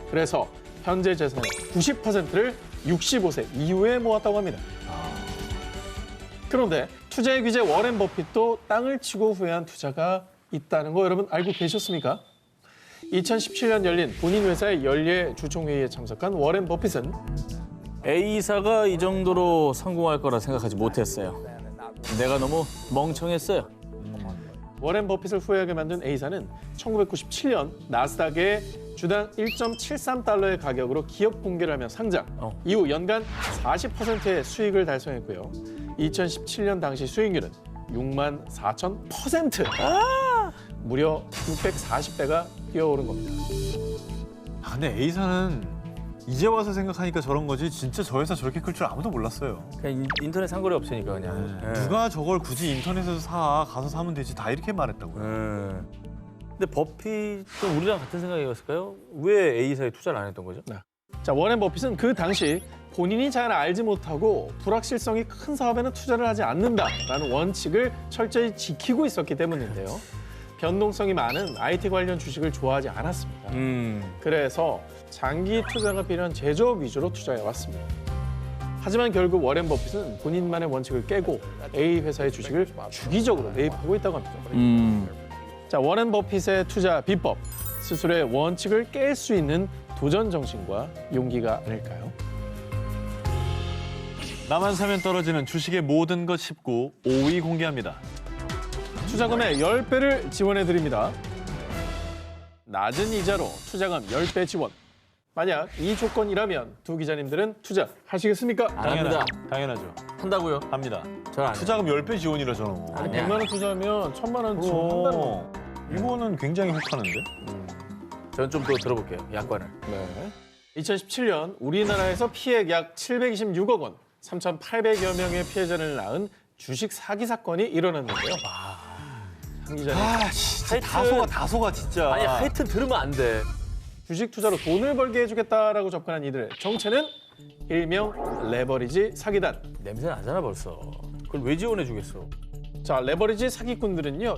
그래서 현재 재산의 90%를 65세 이후에 모았다고 합니다. 그런데 투자의 귀재 워런 버핏도 땅을 치고 후회한 투자가 있다는 거 여러분 알고 계셨습니까? 2017년 열린 본인 회사의 연례 주총회의에 참석한 워런 버핏은
A사가 이 정도로 성공할 거라 생각하지 못했어요. 내가 너무 멍청했어요.
워런 버핏을 후회하게 만든 A사는 1997년 나스닥에 주당 1.73달러의 가격으로 기업 공개를 하며 상장. 이후 연간 40%의 수익을 달성했고요. 2017년 당시 수익률은 64,000%. 무려 640배가 뛰어오른 겁니다.
아, 근데 A사는 이제 와서 생각하니까 저런 거지 진짜 저 회사 저렇게 클 줄 아무도 몰랐어요.
그냥 인터넷 상거래 없으니까 그냥.
누가 저걸 굳이 인터넷에서 사? 가서 사면 되지. 다 이렇게 말했다고요.
근데 버핏은 우리랑 같은 생각이었을까요? 왜 A사에 투자를 안 했던 거죠?
자, 워런 버핏은 그 당시 본인이 잘 알지 못하고 불확실성이 큰 사업에는 투자를 하지 않는다라는 원칙을 철저히 지키고 있었기 때문인데요. 변동성이 많은 IT 관련 주식을 좋아하지 않았습니다. 그래서 장기 투자가 필요한 제조업 위주로 투자해 왔습니다. 하지만 결국 워렌 버핏은 본인만의 원칙을 깨고 A 회사의 주식을 주기적으로 매입하고 있다고 합니다. 자, 워렌 버핏의 투자 비법, 스스로의 원칙을 깰 수 있는 도전 정신과 용기가 아닐까요?
나만 사면 떨어지는 주식의 모든 것 19, 5위 공개합니다.
투자금의 10배를 지원해 드립니다. 낮은 이자로 투자금 10배 지원. 만약 이 조건이라면 두 기자님들은 투자하시겠습니까?
안 합니다.
당연하죠.
한다고요?
합니다.
전 안 해요.
투자금 10배 지원이라잖아.
아니야.
100만 원 투자하면 1000만 원 지원한다는 거.
이거는 굉장히 혹하는데?
저는 좀 더 들어볼게요. 약관을.
네. 2017년 우리나라에서 피해액 약 726억 원, 3,800여 명의 피해자를 낳은 주식 사기 사건이 일어났는데요. 한 기자님,
진짜
하여튼-
다 속아 진짜.
아니 하여튼 들으면 안 돼.
주식 투자로 돈을 벌게 해주겠다라고 접근한 이들의 정체는 일명 레버리지 사기단.
냄새 나잖아 벌써. 그걸 왜 지원해 주겠어?
자, 레버리지 사기꾼들은요.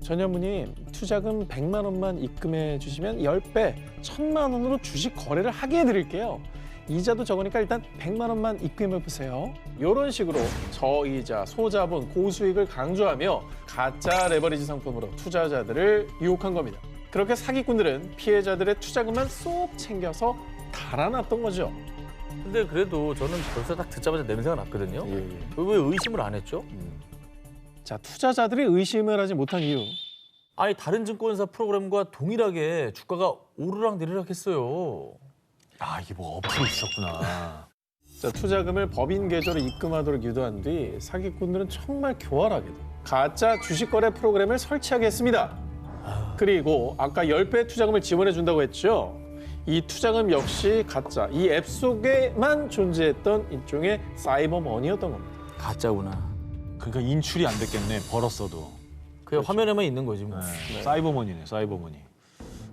전현무님, 투자금 100만 원만 입금해 주시면 10배, 1000만 원으로 주식 거래를 하게 해드릴게요. 이자도 적으니까 일단 100만 원만 입금해 보세요. 이런 식으로 저이자, 소자본, 고수익을 강조하며 가짜 레버리지 상품으로 투자자들을 유혹한 겁니다. 그렇게 사기꾼들은 피해자들의 투자금만 쏙 챙겨서 달아났던 거죠.
근데 그래도 저는 벌써 딱 듣자마자 냄새가 났거든요. 왜 의심을 안 했죠?
자, 투자자들이 의심을 하지 못한 이유.
아니 다른 증권사 프로그램과 동일하게 주가가 오르락 내리락 했어요.
아 이게 뭐 어플이 있었구나.
자, 투자금을 법인 계좌로 입금하도록 유도한 뒤 사기꾼들은 정말 교활하게도 가짜 주식 거래 프로그램을 설치하게 했습니다. 그리고 아까 10배 투자금을 지원해 준다고 했죠. 이 투자금 역시 가짜, 이 앱 속에만 존재했던 일종의 사이버 머니였던 겁니다.
가짜구나.
그러니까 인출이 안 됐겠네. 벌었어도.
그냥 화면에만 있는 거지 뭐.
사이버머니네. 사이버머니.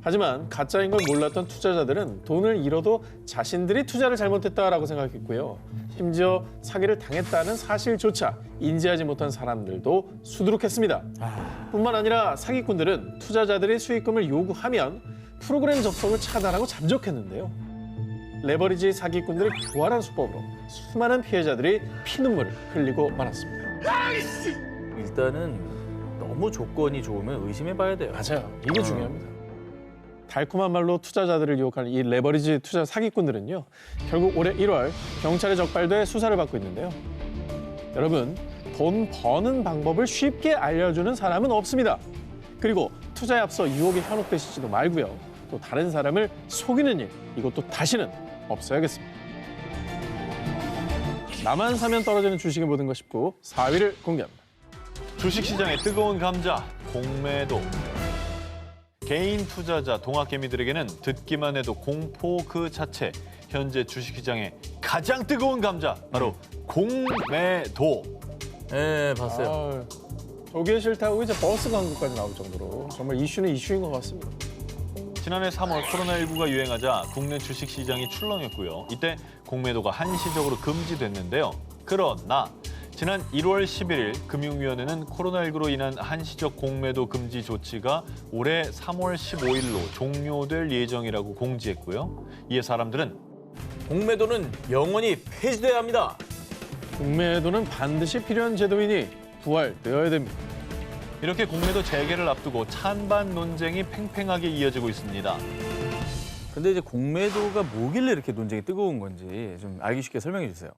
하지만 가짜인 걸 몰랐던 투자자들은 돈을 잃어도 자신들이 투자를 잘못했다라고 생각했고요. 심지어 사기를 당했다는 사실조차 인지하지 못한 사람들도 수두룩했습니다. 뿐만 아니라 사기꾼들은 투자자들이 수익금을 요구하면 프로그램 접속을 차단하고 잠적했는데요. 레버리지 사기꾼들의 교활한 수법으로 수많은 피해자들이 피눈물을 흘리고 말았습니다.
일단은 너무 조건이 좋으면 의심해봐야 돼요.
맞아요. 이게 중요합니다. 달콤한 말로 투자자들을 유혹하는 이 레버리지 투자 사기꾼들은요. 결국 올해 1월 경찰에 적발돼 수사를 받고 있는데요. 여러분, 돈 버는 방법을 쉽게 알려주는 사람은 없습니다. 그리고 투자에 앞서 유혹에 현혹되시지도 말고요. 또 다른 사람을 속이는 일, 이것도 다시는 없어야겠습니다. 나만 사면 떨어지는 주식의 모든 것 19, 4위를 공개합니다.
주식시장의 뜨거운 감자, 공매도. 개인 투자자, 동학개미들에게는 듣기만 해도 공포 그 자체. 현재 주식시장의 가장 뜨거운 감자, 바로 공매도.
네, 봤어요.
저게 싫다고 이제 버스 광고까지 나올 정도로 정말 이슈는 이슈인 것 같습니다.
지난해 3월 코로나19가 유행하자 국내 주식시장이 출렁였고요. 이때 공매도가 한시적으로 금지됐는데요. 그러나 지난 1월 11일 금융위원회는 코로나19로 인한 한시적 공매도 금지 조치가 올해 3월 15일로 종료될 예정이라고 공지했고요. 이에 사람들은
공매도는 영원히 폐지돼야 합니다.
공매도는 반드시 필요한 제도이니 부활되어야 됩니다.
이렇게 공매도 재개를 앞두고 찬반 논쟁이 팽팽하게 이어지고 있습니다.
근데 이제 공매도가 뭐길래 이렇게 논쟁이 뜨거운 건지 좀 알기 쉽게 설명해 주세요.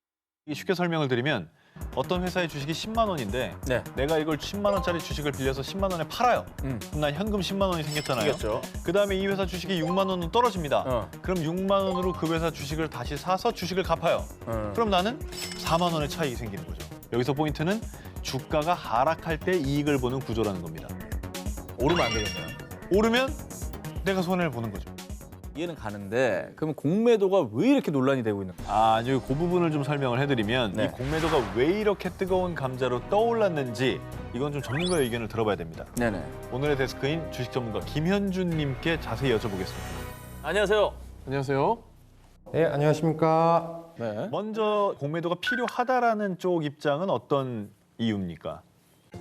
쉽게 설명을 드리면 어떤 회사의 주식이 10만 원인데
네.
내가 이걸 10만 원짜리 주식을 빌려서 10만 원에 팔아요. 그럼 난 현금 10만 원이 생겼잖아요.
생겼죠.
그다음에 이 회사 주식이 6만 원으로 떨어집니다. 그럼 6만 원으로 그 회사 주식을 다시 사서 주식을 갚아요. 그럼 나는 4만 원의 차익이 생기는 거죠. 여기서 포인트는 주가가 하락할 때 이익을 보는 구조라는 겁니다.
오르면 안 되겠네요.
오르면 내가 손해를 보는 거죠.
이해는 가는데 그러면 공매도가 왜 이렇게 논란이 되고 있는 거예요?
아주 그 부분을 좀 설명을 해드리면
네.
이 공매도가 왜 이렇게 뜨거운 감자로 떠올랐는지 이건 좀 전문가의 의견을 들어봐야 됩니다.
네네.
오늘의 데스크인 주식 전문가 김현준님께 자세히 여쭤보겠습니다.
안녕하세요.
안녕하세요.
네, 안녕하십니까.
네.
먼저 공매도가 필요하다라는 쪽 입장은 어떤 이유입니까?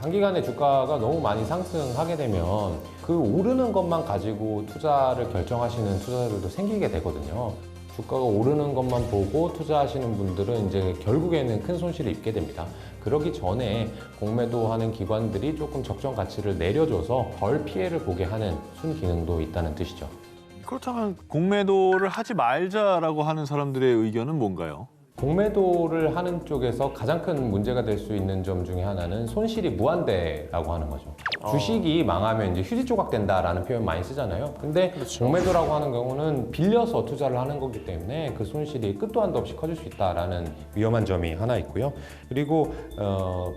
단기간에 주가가 너무 많이 상승하게 되면 그 오르는 것만 가지고 투자를 결정하시는 투자자들도 생기게 되거든요. 주가가 오르는 것만 보고 투자하시는 분들은 이제 결국에는 큰 손실을 입게 됩니다. 그러기 전에 공매도하는 기관들이 조금 적정 가치를 내려줘서 덜 피해를 보게 하는 순기능도 있다는 뜻이죠.
그렇다면 공매도를 하지 말자라고 하는 사람들의 의견은 뭔가요?
공매도를 하는 쪽에서 가장 큰 문제가 될 수 있는 점 중에 하나는 손실이 무한대라고 하는 거죠. 주식이 망하면 이제 휴지 조각 된다라는 표현 많이 쓰잖아요. 근데 공매도라고 하는 경우는 빌려서 투자를 하는 거기 때문에 그 손실이 끝도 한도 없이 커질 수 있다라는 위험한 점이 하나 있고요. 그리고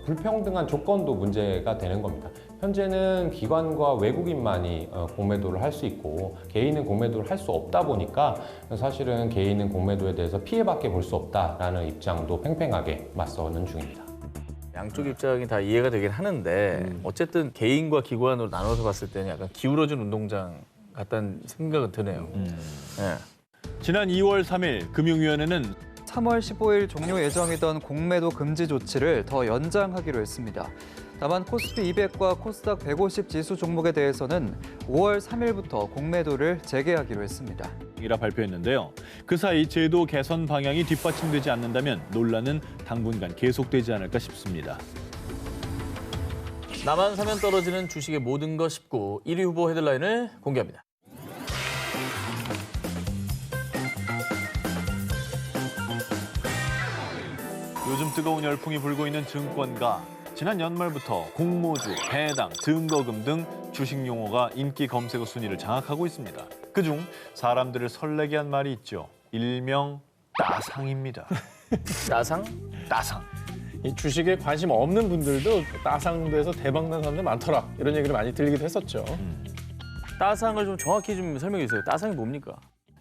불평등한 조건도 문제가 되는 겁니다. 현재는 기관과 외국인만이 공매도를 할 수 있고 개인은 공매도를 할 수 없다 보니까 사실은 개인은 공매도에 대해서 피해밖에 볼 수 없다라는 입장도 팽팽하게 맞서는 중입니다.
양쪽 입장이 다 이해가 되긴 하는데 어쨌든 개인과 기관으로 나눠서 봤을 때는 약간 기울어진 운동장 같다는 생각은 드네요. 네.
지난 2월 3일 금융위원회는
3월 15일 종료 예정이던 공매도 금지 조치를 더 연장하기로 했습니다. 다만 코스피 200과 코스닥 150 지수 종목에 대해서는 5월 3일부터 공매도를 재개하기로 했습니다.
이라 발표했는데요. 그 사이 제도 개선 방향이 뒷받침되지 않는다면 논란은 당분간 계속되지 않을까 싶습니다.
나만 사면 떨어지는 주식의 모든 것 19 1위 후보 헤드라인을 공개합니다.
요즘 뜨거운 열풍이 불고 있는 증권가. 지난 연말부터 공모주, 배당, 증거금 등 주식 용어가 인기 검색어 순위를 장악하고 있습니다. 그중 사람들을 설레게 한 말이 있죠. 일명 따상입니다.
나상?
따상.
이 주식에 관심 없는 분들도 따상돼서 대박난 사람들 많더라. 이런 얘기를 많이 들리기도 했었죠.
따상을 좀 정확히 좀 설명해 주세요. 따상이 뭡니까?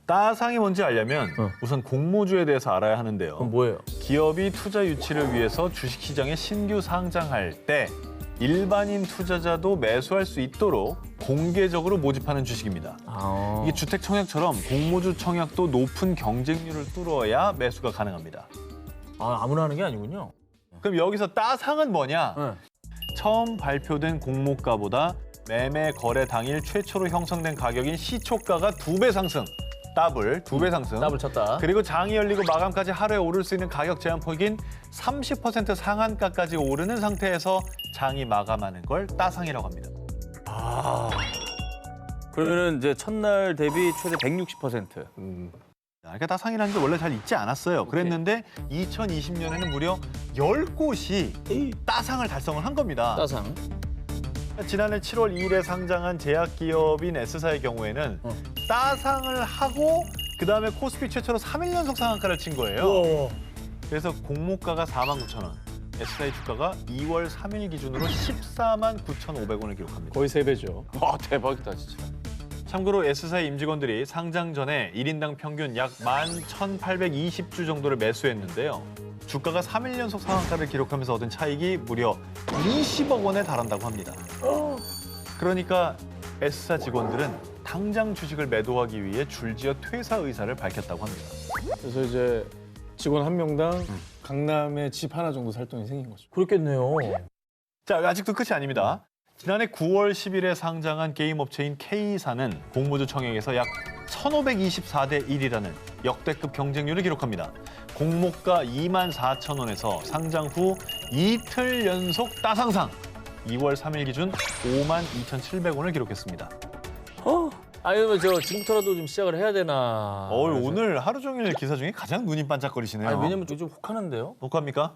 따상이 뭔지 알려면 우선 공모주에 대해서 알아야 하는데요.
그럼 뭐예요?
기업이 투자 유치를 위해서 주식시장에 신규 상장할 때 일반인 투자자도 매수할 수 있도록 공개적으로 모집하는 주식입니다. 이게 주택 청약처럼 공모주 청약도 높은 경쟁률을 뚫어야 매수가 가능합니다.
아무나 하는 게 아니군요.
그럼 여기서 따상은 뭐냐?
네.
처음 발표된 공모가보다 매매 거래 당일 최초로 형성된 가격인 시초가가 2배 상승. 더블, 2배 상승.
더블 쳤다.
그리고 장이 열리고 마감까지 하루에 오를 수 있는 가격 제한 폭인 30% 상한가까지 오르는 상태에서 장이 마감하는 걸 따상이라고 합니다.
그러면은 이제 첫날 대비 최대 160%.
그러니까 따상이라는 게 원래 잘 있지 않았어요. 그랬는데 2020년에는 무려 10곳이 따상을 달성을 한 겁니다.
따상.
지난해 7월 2일에 상장한 제약기업인 S사의 경우에는 따상을 하고 그다음에 코스피 최초로 3일 연속 상한가를 친 거예요. 그래서 공모가가 49,000원, S사의 주가가 2월 3일 기준으로 149,500원을 기록합니다.
거의 3배죠.
와 대박이다 진짜.
참고로 S사의 임직원들이 상장 전에 1인당 평균 약 11,820주 정도를 매수했는데요. 주가가 3일 연속 상한가를 기록하면서 얻은 차익이 무려 20억 원에 달한다고 합니다. 그러니까 S사 직원들은 당장 주식을 매도하기 위해 줄지어 퇴사 의사를 밝혔다고 합니다.
그래서 이제 직원 한 명당 강남에 집 하나 정도 살 돈이 생긴 거죠.
그렇겠네요.
자, 아직도 끝이 아닙니다. 지난해 9월 10일에 상장한 게임 업체인 K사는 공모주 청약에서 약 1,524대 1이라는 역대급 경쟁률을 기록합니다. 공모가 24,000원에서 상장 후 이틀 연속 따상상 2월 3일 기준 52,700원을 기록했습니다.
아니면 저 지금부터라도 좀 시작을 해야 되나.
오늘 하루 종일 기사 중에 가장 눈이 반짝거리시네요.
아니, 왜냐면 좀 혹하는데요.
녹화합니까?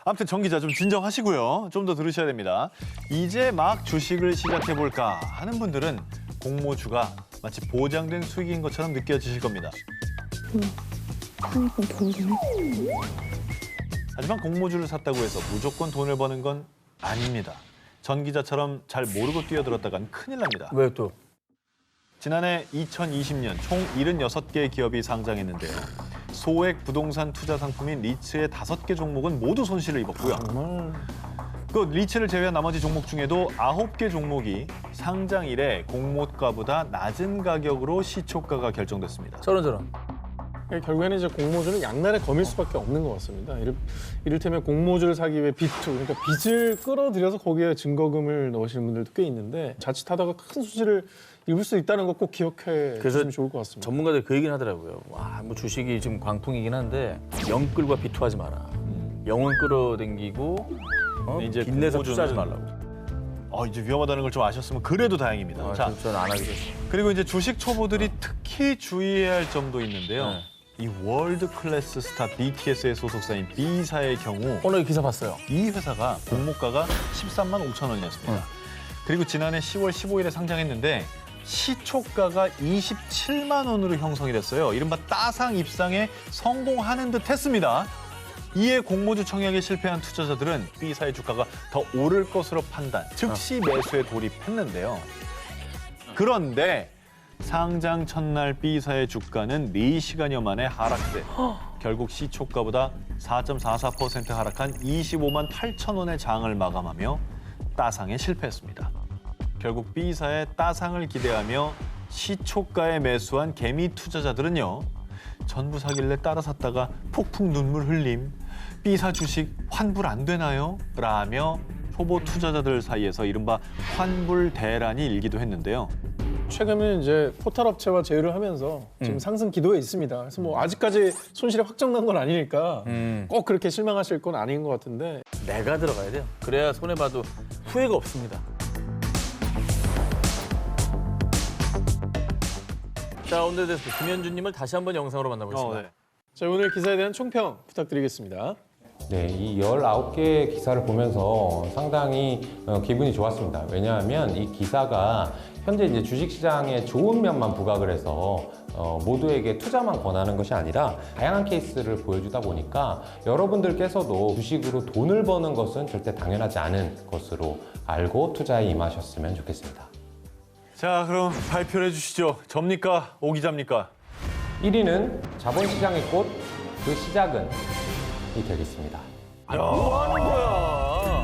아무튼 정 기자 좀 진정하시고요. 좀 더 들으셔야 됩니다. 이제 막 주식을 시작해볼까 하는 분들은 공모주가 마치 보장된 수익인 것처럼 느껴지실 겁니다. 하지만 공모주를 샀다고 해서 무조건 돈을 버는 건 아닙니다. 전 기자처럼 잘 모르고 뛰어들었다간 큰일 납니다.
왜 또?
지난해 2020년 총 76개의 기업이 상장했는데요. 소액 부동산 투자 상품인 리츠의 5개 종목은 모두 손실을 입었고요. 그 리츠를 제외한 나머지 종목 중에도 9개 종목이 상장 이래 공모가보다 낮은 가격으로 시초가가 결정됐습니다.
저런.
결국에는 이제 공모주는 양날의 검일 수밖에 없는 것 같습니다. 이를테면 공모주를 사기 위해 빚투, 그러니까 빚을 끌어들여서 거기에 증거금을 넣으시는 분들도 꽤 있는데 자칫하다가 큰 수지를 입을 수 있다는 거 꼭 기억해 주시면 좋을 것 같습니다.
전문가들 그 얘기는 하더라고요. 와, 뭐 주식이 지금 광풍이긴 한데 영끌과 비투하지 마라. 영은 끌어당기고
이제
빚내서
공모주는
투자하지 말라고.
이제 위험하다는 걸 좀 아셨으면 그래도 다행입니다. 자,
저는 안 하게 됐어요.
그리고 이제 주식 초보들이 특히 주의해야 할 점도 있는데요.
네.
이 월드 클래스 스타 BTS의 소속사인 B사의 경우
오늘 기사 봤어요.
이 회사가 공모가가 13만 5천 원이었습니다. 그리고 지난해 10월 15일에 상장했는데 시초가가 27만 원으로 형성이 됐어요. 이른바 따상 입상에 성공하는 듯 했습니다. 이에 공모주 청약에 실패한 투자자들은 B사의 주가가 더 오를 것으로 판단, 즉시 매수에 돌입했는데요. 그런데 상장 첫날 B사의 주가는 4시간여 만에 하락세. 결국 시초가보다 4.44% 하락한 25만 8천 원의 장을 마감하며 따상에 실패했습니다. 결국 B사의 따상을 기대하며 시초가에 매수한 개미 투자자들은요. 전부 사길래 따라 샀다가 폭풍 눈물 흘림, B사 주식 환불 안 되나요? 라며 초보 투자자들 사이에서 이른바 환불 대란이 일기도 했는데요.
최근에 이제 포털 업체와 제휴를 하면서 지금 상승 기도에 있습니다. 그래서 뭐 아직까지 손실이 확정난 건 아니니까 꼭 그렇게 실망하실 건 아닌 것 같은데
내가 들어가야 돼요. 그래야 손해봐도 후회가 없습니다. 자, 오늘 대해서 김현준님을 다시 한번 영상으로 만나보겠습니다.
자, 오늘 기사에 대한 총평 부탁드리겠습니다.
네, 이 19개의 기사를 보면서 상당히 기분이 좋았습니다. 왜냐하면 이 기사가 현재 이제 주식시장의 좋은 면만 부각을 해서 모두에게 투자만 권하는 것이 아니라 다양한 케이스를 보여주다 보니까 여러분들께서도 주식으로 돈을 버는 것은 절대 당연하지 않은 것으로 알고 투자에 임하셨으면 좋겠습니다.
자, 그럼 발표를 해주시죠. 접니까? 오 기자입니까?
1위는 자본시장의 꽃, 그 시작은 이 되겠습니다.
뭐 하는 거야?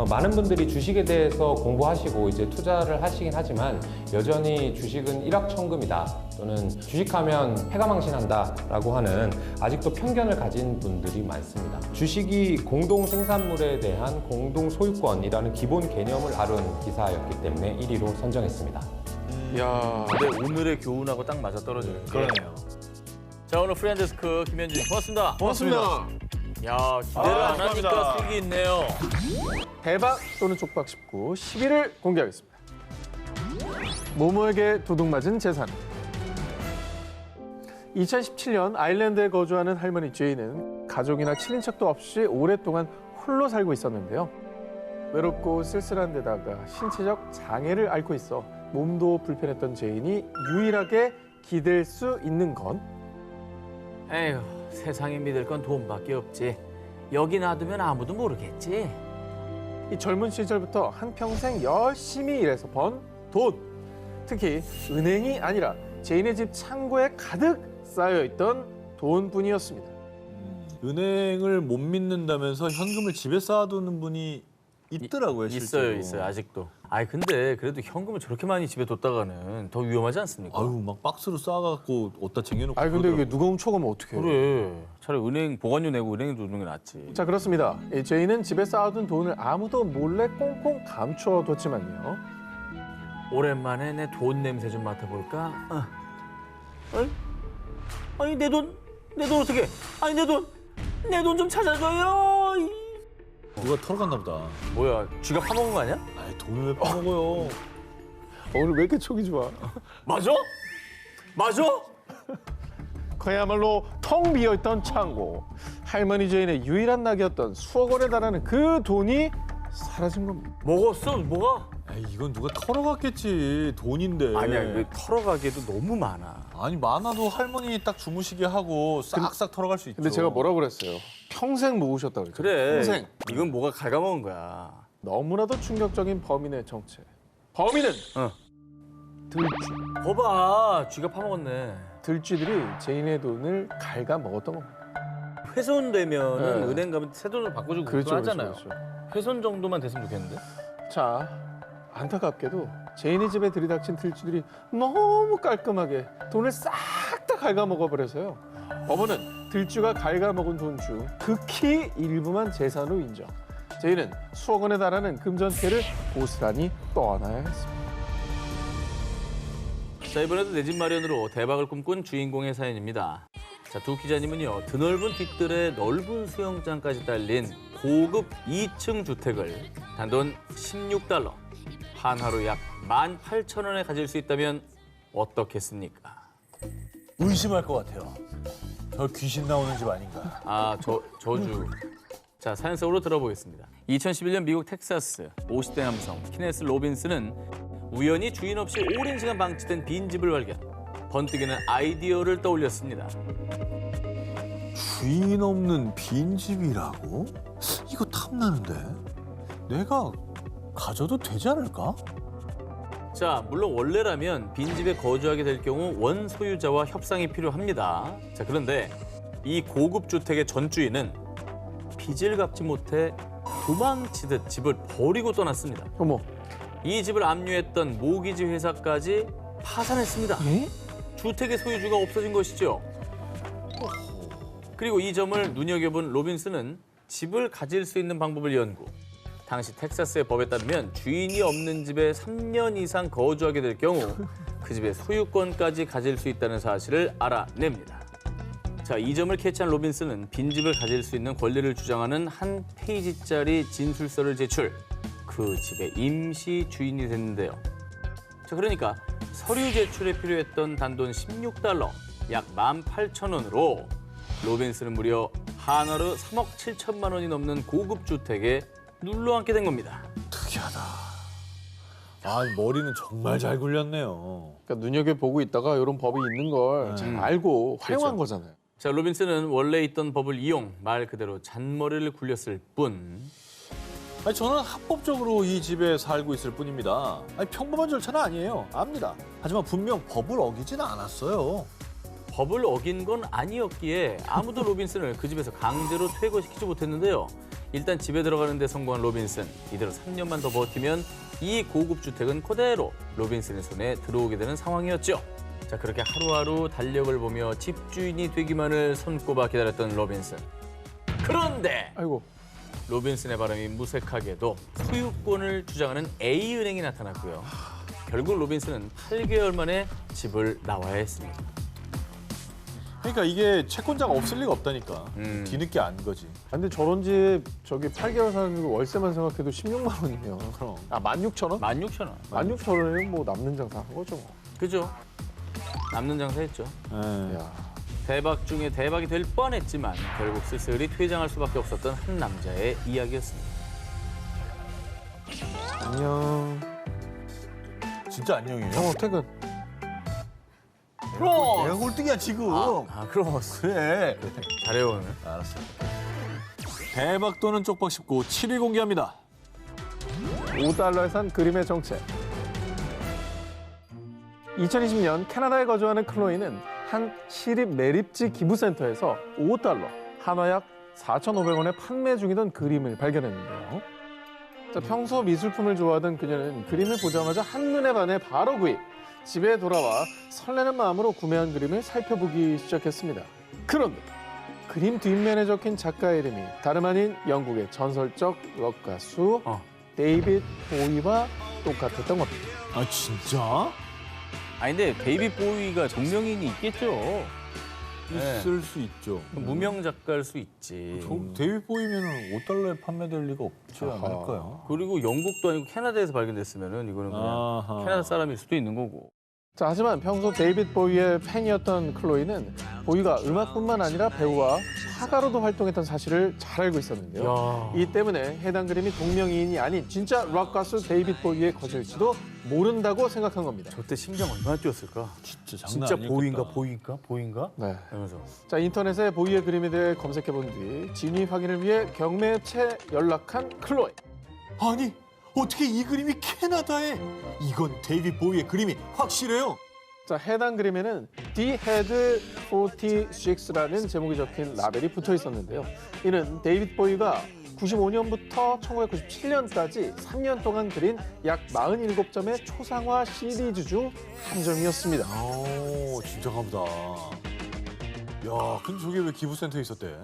많은 분들이 주식에 대해서 공부하시고 이제 투자를 하시긴 하지만 여전히 주식은 일확천금이다 또는 주식하면 패가망신한다라고 하는 아직도 편견을 가진 분들이 많습니다. 주식이 공동 생산물에 대한 공동 소유권이라는 기본 개념을 다룬 기사였기 때문에 1위로 선정했습니다.
야,
근데 오늘의 교훈하고 딱 맞아떨어지는 게.
그러네요.
자, 오늘 프리랜드스크 김현준 고맙습니다.
고맙습니다.
야, 기대를 안
감사합니다.
하니까 수익이 있네요.
대박 또는 족박 19 10위를 공개하겠습니다. 모모에게 도둑맞은 재산. 2017년 아일랜드에 거주하는 할머니 제이는 가족이나 친인척도 없이 오랫동안 홀로 살고 있었는데요. 외롭고 쓸쓸한 데다가 신체적 장애를 앓고 있어 몸도 불편했던 제인이 유일하게 기댈 수 있는 건
에휴, 세상에 믿을 건 돈밖에 없지. 여기 놔두면 아무도 모르겠지.
이 젊은 시절부터 한평생 열심히 일해서 번 돈. 특히 은행이 아니라 제인의 집 창고에 가득 쌓여있던 돈뿐이었습니다.
은행을 못 믿는다면서 현금을 집에 쌓아두는 분이 있더라고요, 실제로.
있어요, 아직도. 아이, 근데 그래도 현금을 저렇게 많이 집에 뒀다가는 더 위험하지 않습니까?
아유, 막 박스로 쌓아갖고 어디다 쟁여놓고.
아니 근데 이게
그러더라고요.
누가 훔쳐가면 어떡해요?
그래. 차라리 은행 보관료 내고 은행에 두는 게 낫지.
자, 그렇습니다. 이 제인은 집에 쌓아둔 돈을 아무도 몰래 꽁꽁 감춰뒀지만요.
오랜만에 내 돈 냄새 좀 맡아볼까? 아니, 내 돈 어떻게? 아니, 내 돈 좀 찾아줘요.
누가 털어갔나 보다.
뭐야, 쥐가 파먹은 거 아니야?
아이, 돈을 왜 파먹어요?
오늘 왜 이렇게 촉이 좋아?
맞아? 맞아?
그야말로 텅 비어있던 창고. 할머니 제인의 유일한 낙이었던 수억 원에 달하는 그 돈이 사라진 겁니다.
먹었어, 뭐가?
에이, 이건 누가 털어갔겠지. 돈인데.
아니야, 이거 털어가기에도 너무 많아.
아니, 많아도 할머니 딱 주무시게 하고 싹싹 털어갈 수 있죠.
근데 제가 뭐라고 그랬어요? 평생 모으셨다고 그랬죠.
그래,
평생.
이건 뭐가 갉아먹은 거야.
너무나도 충격적인 범인의 정체. 범인은 들쥐.
거봐, 쥐가 파먹었네.
들쥐들이 제인의 돈을 갉아먹었던 겁니다.
훼손되면
네.
은행 가면 새 돈을 바꿔주고
그렇죠,
하잖아요.
그렇죠.
훼손 정도만 됐으면 좋겠는데?
자, 안타깝게도 제인의 집에 들이닥친 들쥐들이 너무 깔끔하게 돈을 싹 다 갉아먹어 버려서요. 법원은 들주가 갉아먹은 돈 중 극히 일부만 재산으로 인정. 저희는 수억 원에 달하는 금전태를 고스란히 떠안아야 했습니다.
자, 이번에도 내 집 마련으로 대박을 꿈꾼 주인공의 사연입니다. 자, 두 기자님은요, 드넓은 뒷뜰에 넓은 수영장까지 딸린 고급 2층 주택을 단돈 16달러, 한화로 약 18,000원에 가질 수 있다면 어떻겠습니까?
의심할 것 같아요. 저 귀신 나오는 집 아닌가.
아, 저주. 자, 사연 속으로 들어보겠습니다. 2011년 미국 텍사스 50대 남성 키네스 로빈스는 우연히 주인 없이 오랜 시간 방치된 빈집을 발견. 번뜩이는 아이디어를 떠올렸습니다.
주인 없는 빈집이라고? 이거 탐나는데. 내가 가져도 되지 않을까?
자, 물론 원래라면 빈집에 거주하게 될 경우 원소유자와 협상이 필요합니다. 자, 그런데 이 고급 주택의 전주인은 빚을 갚지 못해 도망치듯 집을 버리고 떠났습니다.
어머,
이 집을 압류했던 모기지 회사까지 파산했습니다.
예?
주택의 소유주가 없어진 것이죠. 그리고 이 점을 눈여겨본 로빈스는 집을 가질 수 있는 방법을 연구. 당시 텍사스의 법에 따르면 주인이 없는 집에 3년 이상 거주하게 될 경우 그 집의 소유권까지 가질 수 있다는 사실을 알아냅니다. 자, 이 점을 캐치한 로빈스는 빈집을 가질 수 있는 권리를 주장하는 한 페이지짜리 진술서를 제출. 그 집의 임시 주인이 됐는데요. 자, 그러니까 서류 제출에 필요했던 단돈 16달러, 약 18,000원으로 로빈스는 무려 한화로 3억 7천만 원이 넘는 고급 주택에 눌러앉게 된 겁니다.
특이하다. 아, 머리는 정말 잘 굴렸네요.
그러니까 눈여겨보고 있다가 이런 법이 있는 걸 잘 알고 활용한 거잖아요.
자, 로빈스는 원래 있던 법을 이용 말 그대로 잔머리를 굴렸을 뿐.
아니, 저는 합법적으로 이 집에 살고 있을 뿐입니다. 아니, 평범한 절차는 아니에요. 압니다. 하지만 분명 법을 어기진 않았어요.
법을 어긴 건 아니었기에 아무도 로빈슨을 그 집에서 강제로 퇴거시키지 못했는데요. 일단 집에 들어가는 데 성공한 로빈슨. 이대로 3년만 더 버티면 이 고급 주택은 그대로 로빈슨의 손에 들어오게 되는 상황이었죠. 자, 그렇게 하루하루 달력을 보며 집주인이 되기만을 손꼽아 기다렸던 로빈슨. 그런데
아이고,
로빈슨의 바람이 무색하게도 소유권을 주장하는 A은행이 나타났고요. 결국 로빈슨은 8개월 만에 집을 나와야 했습니다.
그러니까 이게 채권자가 없을 리가 없다니까. 뒤늦게 안 거지.
근데 저런 집 저기 8개월 사는 월세만 생각해도 16만 원이면
그럼.
아 16,000원?
16,000원.
16,000원이면 뭐 남는 장사 한 거죠. 뭐.
그죠? 남는 장사했죠.
네.
야,
대박 중에 대박이 될 뻔했지만 결국 쓸쓸히 퇴장할 수밖에 없었던 한 남자의 이야기였습니다.
안녕.
진짜 안녕이에요.
퇴근.
그럼!
내가 꼴등이야, 지금.
그럼
그래.
잘해요 오늘.
알았어. 대박 또는 쪽박 19 7위 공개합니다.
5달러에 산 그림의 정체. 2020년 캐나다에 거주하는 클로이는 한 시립 매립지 기부센터에서 5달러, 한화 약 4,500원에 판매 중이던 그림을 발견했는데요. 자, 평소 미술품을 좋아하던 그녀는 그림을 보자마자 한눈에 반해 바로 구입. 집에 돌아와 설레는 마음으로 구매한 그림을 살펴보기 시작했습니다. 그런데 그림 뒷면에 적힌 작가의 이름이 다름 아닌 영국의 전설적 록 가수 데이빗 보이와 똑같았던 겁니다.
아, 진짜?
아니 근데 데이빗 보이가 동명이인이 있겠죠. 네.
있을 수 있죠.
무명 작가일 수 있지.
데이빗 보이면 5달러에 판매될 리가 없지 않을까요?
그리고 영국도 아니고 캐나다에서 발견됐으면은 이거는 그냥
아하.
캐나다 사람일 수도 있는 거고.
자, 하지만 평소 데이빗 보이의 팬이었던 클로이는 보이가 음악뿐만 아니라 배우와 화가로도 활동했던 사실을 잘 알고 있었는데요.
야.
이 때문에 해당 그림이 동명이인이 아닌 진짜 록 가수 데이빗 보이의 것일지도 모른다고 생각한 겁니다.
저때 심장 얼마나 뛰었을까?
진짜 장난
진짜
아니겠다.
보인가?
네.
이러면서.
자, 인터넷에 보이의 그림에 대해 검색해본 뒤 진위 확인을 위해 경매업체에 연락한 클로이.
아니, 어떻게 이 그림이 캐나다에? 이건 데이빗 보이의 그림이 확실해요.
자, 해당 그림에는 The Head 46라는 제목이 적힌 라벨이 붙어 있었는데요. 이는 데이빗 보이가 95년부터 1997년까지 3년 동안 그린 약 47점의 초상화 시리즈 중 한 점이었습니다.
오, 진짜가 보다. 야, 근데 저게 왜 기부센터에 있었대?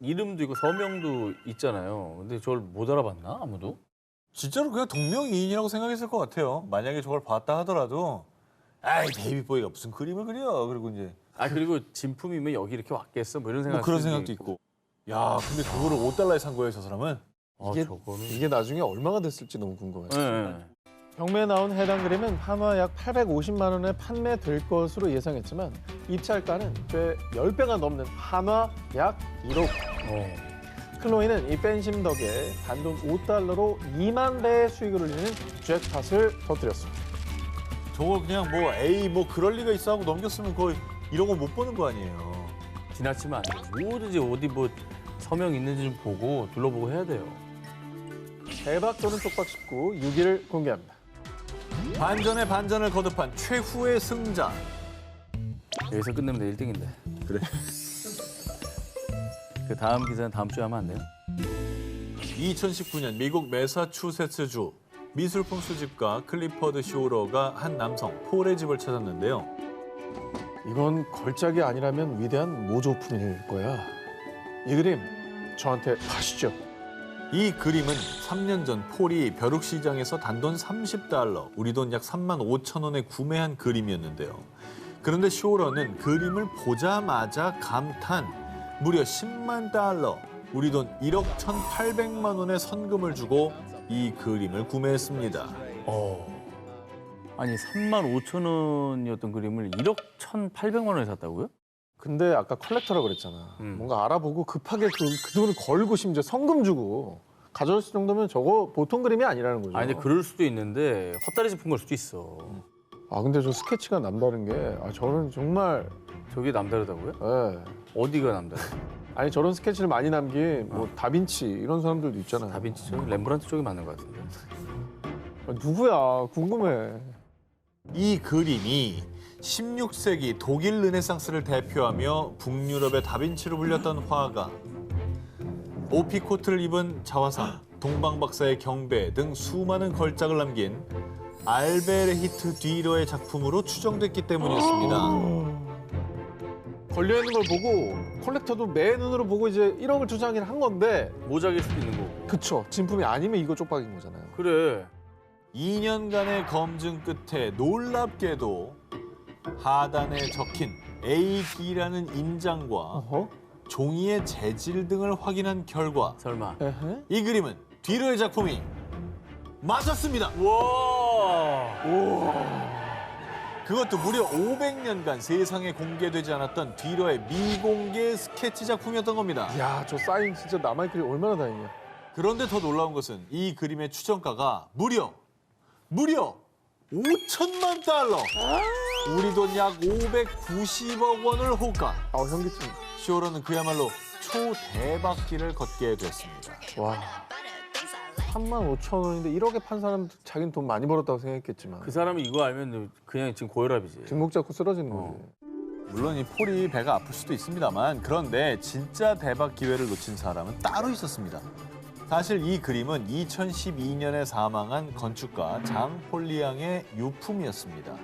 이름도 있고 서명도 있잖아요. 근데 저걸 못 알아봤나 아무도?
진짜로 그냥 동명이인이라고 생각했을 것 같아요. 만약에 저걸 봤다 하더라도 아이 데이빗 보이가 무슨 그림을 그려. 그리고 이제
아 그리고 진품이면 여기 이렇게 왔겠어? 뭐 이런 생각.
뭐 그런 생각도 있고. 야, 근데 그거를 5달러에 산 거예요, 저 사람은.
이게,
저거는.
이게 나중에 얼마가 됐을지 너무 궁금해요.
네.
경매에 나온 해당 그림은 한화 약 850만 원에 판매될 것으로 예상했지만 입찰가는 꽤 10배가 넘는 한화 약 1억. 클로이는 이 팬심 덕에 단돈 5달러로 2만 배의 수익을 올리는 잭팟을 터뜨렸습니다.
저거 그냥 뭐 에이 뭐 그럴 리가 있어 하고 넘겼으면 거의 이런 거 못 보는 거 아니에요.
지나치면 안 되지. 뭐든지 어디 뭐 서명 있는지 좀 보고 둘러보고 해야 돼요.
대박 또는 쪽박 19 6일 공개합니다.
반전에 반전을 거듭한 최후의 승자.
여기서 끝내면 내 1등인데.
그래.
그 다음 기사는 다음 주에 하면 안 돼요?
2019년 미국 매사추세츠주 미술품 수집가 클리퍼드 쇼러가 한 남성 폴의 집을 찾았는데요.
이건 걸작이 아니라면 위대한 모조품일 거야. 이 그림 저한테 파시죠.
이 그림은 3년 전 폴이 벼룩시장에서 단돈 30달러, 우리 돈 약 3만 5천 원에 구매한 그림이었는데요. 그런데 쇼러는 그림을 보자마자 감탄, 무려 10만 달러, 우리 돈 1억 1,800만 원의 선금을 주고 이 그림을 구매했습니다.
아니 3만 5천 원이었던 그림을 1억 1,800만 원에 샀다고요?
근데 아까 컬렉터라고 그랬잖아. 뭔가 알아보고 급하게 그 돈을 걸고 심지어 성금 주고 가져왔을 정도면 저거 보통 그림이 아니라는 거죠.
아니 근데 그럴 수도 있는데 헛다리 짚은 걸 수도 있어.
아 근데 저 스케치가 남다른 게 저는 정말
저게 남다르다고요?
예.
어디가 남다르?
아니 저런 스케치를 많이 남긴 뭐 다빈치 이런 사람들도 있잖아요.
다빈치 쪽이 렘브란트 쪽이 맞는 것 같은데.
누구야? 궁금해.
이 그림이 16세기 독일 르네상스를 대표하며 북유럽의 다빈치로 불렸던 화가, 오피코트를 입은 자화상, 동방박사의 경배 등 수많은 걸작을 남긴 알베르히트 뒤러의 작품으로 추정됐기 때문이었습니다.
걸려있는 걸 보고 컬렉터도 매 눈으로 보고 이제 1억을 투자하긴 한 건데
모작일 수도 있는 거고.
그쵸. 진품이 아니면 이거 쪽박인 거잖아요.
그래.
2년간의 검증 끝에 놀랍게도 하단에 적힌 AD라는 인장과
어허?
종이의 재질 등을 확인한 결과
설마.
에헤?
이 그림은 뒤로의 작품이 맞았습니다.
와.
그것도 무려 500년간 세상에 공개되지 않았던 뒤로의 미공개 스케치 작품이었던 겁니다.
야, 저 사인 진짜 남아있길래 얼마나 다행이야.
그런데 더 놀라운 것은 이 그림의 추정가가 무려 5천만 달러! 우리 돈 약 590억 원을 호가.
현기증.
쇼로는 그야말로 초대박기를 걷게 됐습니다.
와. 3만 5천 원인데 1억에 판 사람도 자기는 돈 많이 벌었다고 생각했겠지만
그 사람이 이거 알면 그냥 지금 고혈압이지.
뒷목 잡고 쓰러지는 거지.
물론 이 폴이 배가 아플 수도 있습니다만 그런데 진짜 대박 기회를 놓친 사람은 따로 있었습니다. 사실 이 그림은 2012년에 사망한 건축가 장 폴리앙의 유품이었습니다.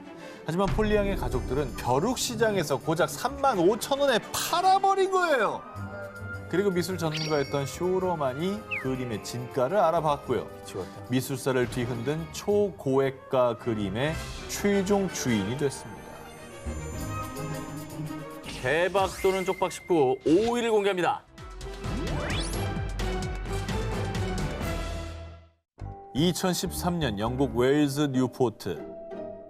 하지만 폴리앙의 가족들은 벼룩시장에서 고작 3만 5천 원에 팔아버린 거예요. 그리고 미술 전문가였던 쇼러만이 그림의 진가를 알아봤고요.
미치겠다.
미술사를 뒤흔든 초고액가 그림의 최종 주인이 됐습니다.
대박 또는 쪽박 19 5위를 공개합니다.
2013년 영국 웨일즈 뉴포트.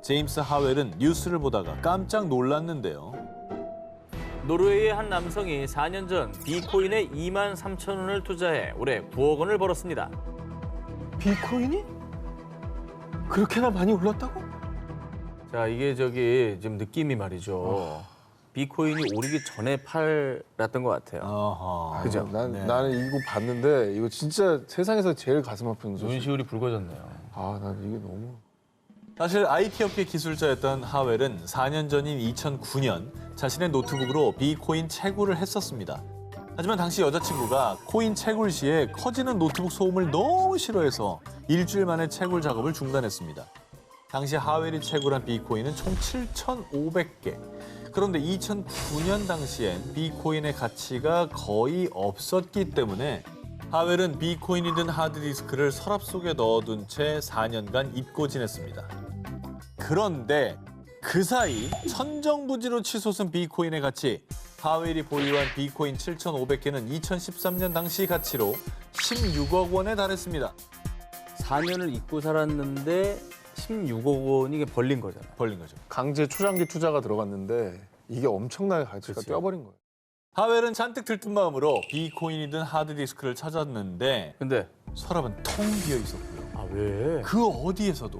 제임스 하웰은 뉴스를 보다가 깜짝 놀랐는데요.
노르웨이의 한 남성이 4년 전 비코인에 2만 3천 원을 투자해 올해 9억 원을 벌었습니다.
비트코인이? 그렇게나 많이 올랐다고?
자, 이게 지금 느낌이 말이죠. 비코인이 오르기 전에 팔았던 것 같아요.
어허.
그죠?
네.
나는 이거 봤는데 이거 진짜 세상에서 제일 가슴 아픈 소식.
눈시울이 붉어졌네요.
난 이게 너무.
사실 IT 업계 기술자였던 하웰은 4년 전인 2009년 자신의 노트북으로 비코인 채굴을 했었습니다. 하지만 당시 여자친구가 코인 채굴 시에 커지는 노트북 소음을 너무 싫어해서 일주일 만에 채굴 작업을 중단했습니다. 당시 하웰이 채굴한 비코인은 총 7,500개. 그런데 2009년 당시엔 비코인의 가치가 거의 없었기 때문에 하웰은 비코인이 든 하드디스크를 서랍 속에 넣어둔 채 4년간 잊고 지냈습니다. 그런데 그 사이 천정부지로 치솟은 비코인의 가치, 하웰이 보유한 비코인 7,500개는 2013년 당시 가치로 16억 원에 달했습니다.
4년을 잊고 살았는데 16억 원이 이게 벌린 거잖아요.
벌린 거죠.
강제 초장기 투자가 들어갔는데 이게 엄청나게 가치가
그치.
뛰어버린 거예요.
하웰은 잔뜩 들뜬 마음으로 비코인이 든 하드디스크를 찾았는데
근데
서랍은 통 비어 있었고요.
아 왜?
그 어디에서도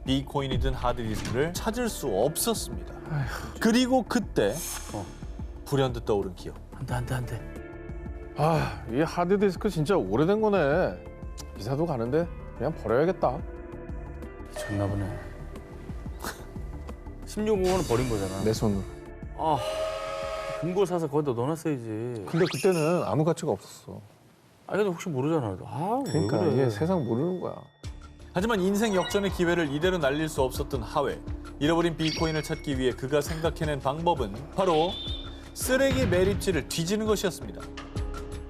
비코인이 든 하드디스크를 찾을 수 없었습니다. 그리고 그때 불현듯 떠오른 기억.
안 돼.
아, 이 하드디스크 진짜 오래된 거네. 이사도 가는데 그냥 버려야겠다.
졌나 보네. 16억 원은 버린 거잖아.
내 손으로.
아, 금고 사서 거기다 넣어놨어야지.
근데 그때는 아무 가치가 없었어.
아, 근데 혹시 모르잖아. 아,
그러니까
왜 그래?
이게 세상 모르는 거야.
하지만 인생 역전의 기회를 이대로 날릴 수 없었던 하웰. 잃어버린 비코인을 찾기 위해 그가 생각해낸 방법은 바로 쓰레기 매립지를 뒤지는 것이었습니다.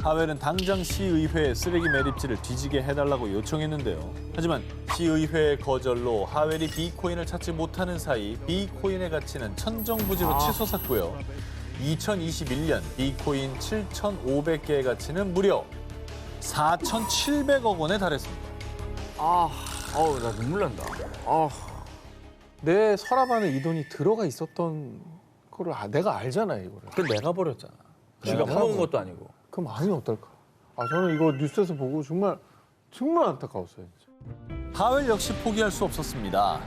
하웰은 당장 시의회에 쓰레기 매립지를 뒤지게 해달라고 요청했는데요. 하지만 시의회의 거절로 하웰이 비코인을 찾지 못하는 사이 비코인의 가치는 천정부지로 치솟았고요. 2021년 비코인 7,500개의 가치는 무려 4,700억 원에 달했습니다.
어우, 나 눈물 난다. 아,
내 서랍 안에 이 돈이 들어가 있었던 거를 내가 알잖아, 이거를.
그 내가 버렸잖아. 쥐가
내가
퍼먹은
버렸-
것도 아니고.
그 마음이 어떨까? 아, 저는 이거 뉴스에서 보고 정말 안타까웠어요. 진짜.
하웰 역시 포기할 수 없었습니다.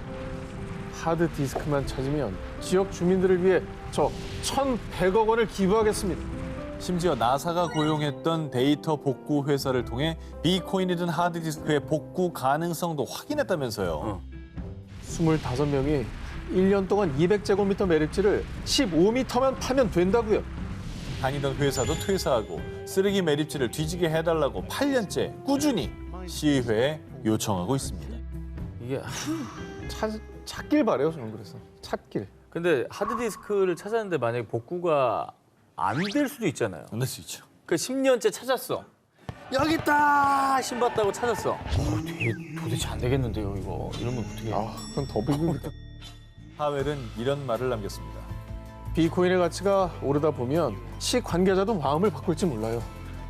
하드디스크만 찾으면 지역 주민들을 위해 저 1,100억 원을 기부하겠습니다.
심지어 나사가 고용했던 데이터 복구 회사를 통해 비코인이 든 하드디스크의 복구 가능성도 확인했다면서요.
25명이 1년 동안 200제곱미터 매립지를 15m만 파면 된다고요.
다니던 회사도 퇴사하고 쓰레기 매립지를 뒤지게 해달라고 8년째 꾸준히 시의회에 요청하고 있습니다.
이게
찾길 바래요, 저는 그래서. 찾길.
근데 하드디스크를 찾았는데 만약에 복구가 안 될 수도 있잖아요.
안 될 수 있죠.
그 10년째 찾았어. 여기 있다! 신봤다고 찾았어. 도대체 안 되겠는데요, 이거. 이러면 어떻게 해?
아, 그건 더 비극이다.
하웰은 이런 말을 남겼습니다.
비코인의 가치가 오르다 보면 시 관계자도 마음을 바꿀지 몰라요.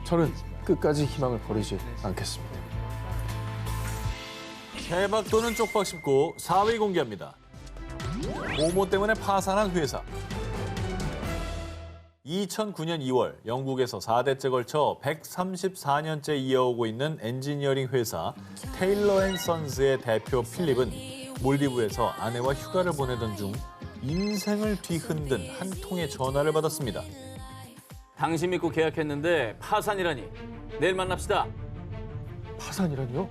저는 끝까지 희망을 버리지 않겠습니다.
대박 또는 쪽박 씹고 4위 공개합니다. 모모 때문에 파산한 회사. 2009년 2월 영국에서 4대째 걸쳐 134년째 이어오고 있는 엔지니어링 회사 테일러 앤 선즈의 대표 필립은 몰디브에서 아내와 휴가를 보내던 중 인생을 뒤흔든 한 통의 전화를 받았습니다.
당신 믿고 계약했는데 파산이라니. 내일 만납시다.
파산이라니요?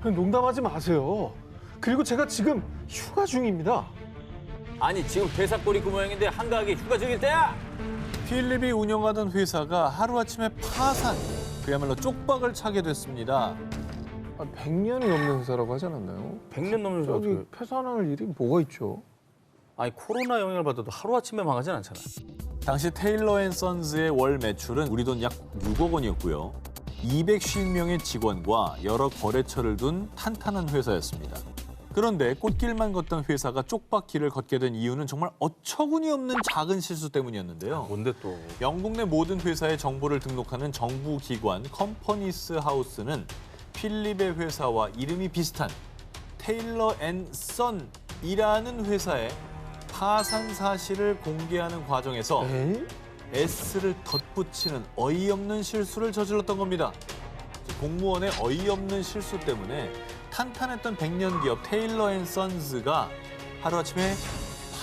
그냥 농담하지 마세요. 그리고 제가 지금 휴가 중입니다.
아니, 지금 회사꼴이 그 모양인데 한가하게 휴가 중일 때야!
필립이 운영하던 회사가 하루아침에 파산, 그야말로 쪽박을 차게 됐습니다.
100년이 넘는 회사라고 하지 않았나요?
100년 넘는 회사
저기
어떻게...
폐산할 일이 뭐가 있죠?
아니, 코로나 영향을 받아도 하루아침에 망하진 않잖아.
당시 테일러 앤 선즈의 월 매출은 우리 돈 약 6억 원이었고요. 250명의 직원과 여러 거래처를 둔 탄탄한 회사였습니다. 그런데 꽃길만 걷던 회사가 쪽박길을 걷게 된 이유는 정말 어처구니 없는 작은 실수 때문이었는데요.
뭔데 또?
영국 내 모든 회사의 정보를 등록하는 정부기관 컴퍼니스 하우스는 필립의 회사와 이름이 비슷한 테일러 앤 선이라는 회사의 파산 사실을 공개하는 과정에서
에?
S를 덧붙이는 어이없는 실수를 저질렀던 겁니다. 공무원의 어이없는 실수 때문에 탄탄했던 100년 기업 테일러 앤 선즈가 하루아침에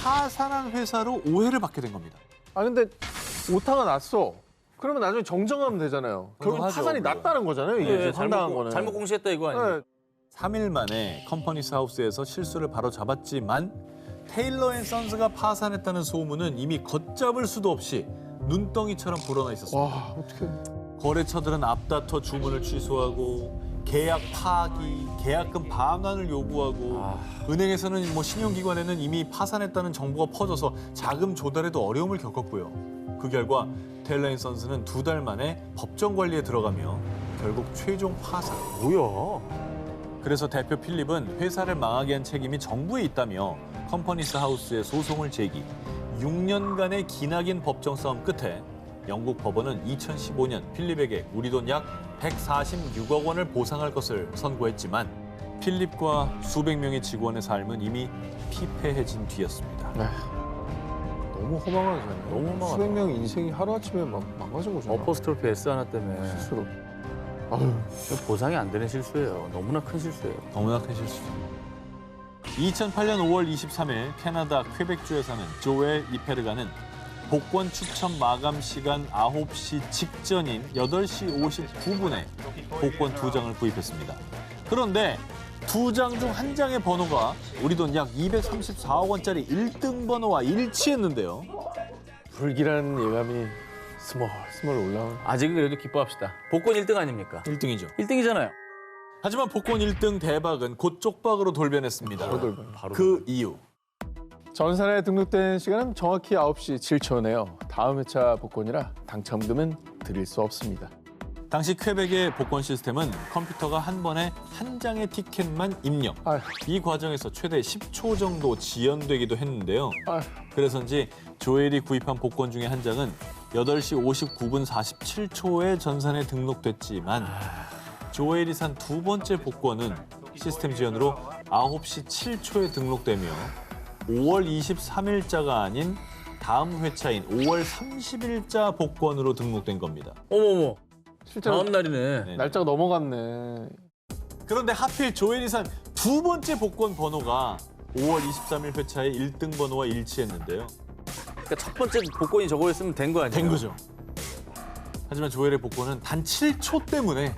파산한 회사로 오해를 받게 된 겁니다.
아, 근데 오타가 났어. 그러면 나중에 정정하면 되잖아요. 결국
하죠,
파산이
그거.
났다는 거잖아요, 이게 지금 황당한 거는.
잘못 공시했다 이거 아니에요?
네.
3일 만에 컴퍼니스 하우스에서 실수를 바로 잡았지만 테일러 앤 선즈가 파산했다는 소문은 이미 걷잡을 수도 없이 눈덩이처럼 불어나 있었습니다.
와, 어떡해.
거래처들은 앞다퉈 주문을 취소하고 계약 파기, 계약금 반환을 요구하고 은행에서는 뭐 신용기관에는 이미 파산했다는 정보가 퍼져서 자금 조달에도 어려움을 겪었고요. 그 결과 테일러 앤 선스는 2달 만에 법정 관리에 들어가며 결국 최종 파산.
뭐야?
그래서 대표 필립은 회사를 망하게 한 책임이 정부에 있다며 컴퍼니스 하우스에 소송을 제기. 6년간의 기나긴 법정 싸움 끝에 영국 법원은 2015년 필립에게 우리 돈 약 146억 원을 보상할 것을 선고했지만 필립과 수백 명의 직원의 삶은 이미 피폐해진 뒤였습니다.
너무 허망하잖아요.
너무 허망하다.
수백 명 인생이 하루아침에 망가진 거죠.
어퍼스트로피 S 하나 때문에
스스로. 아유,
보상이 안 되는 실수예요. 너무나 큰 실수예요.
너무나 큰 실수죠. 2008년 5월 23일 캐나다 퀘벡주에 사는 조엘 이페르가는 복권 추첨 마감 시간 9시 직전인 8시 59분에 복권 2장을 구입했습니다. 그런데 2장 중 1장의 번호가 우리 돈 약 234억 원짜리 1등 번호와 일치했는데요.
불길한 예감이 스멀 올라오는.
아직은 그래도 기뻐합시다. 복권 1등 아닙니까?
1등이죠.
1등이잖아요.
하지만 복권 1등 대박은 곧 쪽박으로 돌변했습니다.
바로
그 이유.
전산에 등록된 시간은 정확히 9시 7초네요. 다음 회차 복권이라 당첨금은 드릴 수 없습니다.
당시 퀘벡의 복권 시스템은 컴퓨터가 한 번에 한 장의 티켓만 입력.
아휴.
이 과정에서 최대 10초 정도 지연되기도 했는데요.
아휴.
그래서인지 조엘이 구입한 복권 중에 한 장은 8시 59분 47초에 전산에 등록됐지만 조엘이 산 2번째 복권은 시스템 지연으로 9시 7초에 등록되며 5월 23일자가 아닌 다음 회차인 5월 30일자 복권으로 등록된 겁니다.
어머머.
실제로
다음 날이네.
네.
날짜가 넘어갔네.
그런데 하필 조엘이 산 2번째 복권 번호가 5월 23일 회차의 1등 번호와 일치했는데요.
그러니까 첫 번째 복권이 저거였으면 된 거 아니에요?
된 거죠. 하지만 조엘의 복권은 단 7초 때문에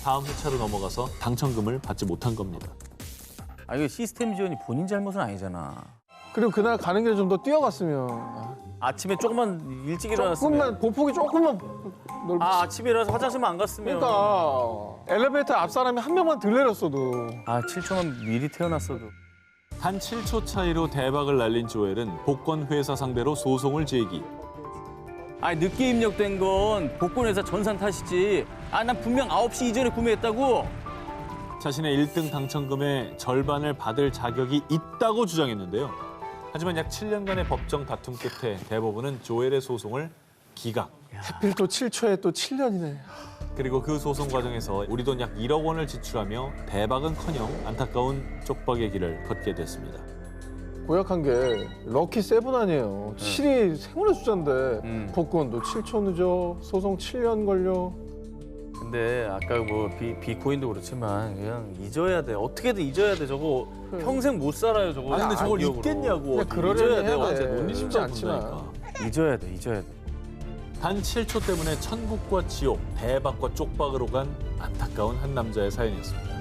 다음 회차로 넘어가서 당첨금을 받지 못한 겁니다.
아 이거 시스템 지원이 본인 잘못은 아니잖아.
그리고 그날 가는 길에 좀 더 뛰어갔으면
아침에 조금만 일찍 일어났으면.
조금만 보폭이 조금만 넓.
아침에 일어나서 화장실만 안 갔으면.
그러니까 엘리베이터 앞 사람이 한 명만 덜 내렸어도.
7초만 미리 태어났어도.
단 7초 차이로 대박을 날린 조엘은 복권 회사 상대로 소송을 제기.
늦게 입력된 건 복권 회사 전산 탓이지. 난 분명 9시 이전에 구매했다고.
자신의 1등 당첨금의 절반을 받을 자격이 있다고 주장했는데요. 하지만 약 7년간의 법정 다툼 끝에 대법원은 조엘의 소송을 기각.
하필 또 7초에 또 7년이네.
그리고 그 소송 과정에서 우리 돈 약 1억 원을 지출하며 대박은커녕 안타까운 쪽박의 길을 걷게 됐습니다.
고약한 게 럭키 세븐 아니에요. 7이 생활의 숫자인데 복권도 7초 늦어. 소송 7년 걸려.
근데 아까 뭐 비코인도 그렇지만 그냥 잊어야 돼. 어떻게든 잊어야 돼. 저거 평생 못 살아요. 저거.
아니 근데 저걸
기억으로.
잊겠냐고.
그냥 그러려니
잊어야 돼.
해야
완전
돼.
논리
쉽지
심장
않지만.
본다니까.
잊어야 돼.
단 7초 때문에 천국과 지옥, 대박과 쪽박으로 간 안타까운 한 남자의 사연이었습니다.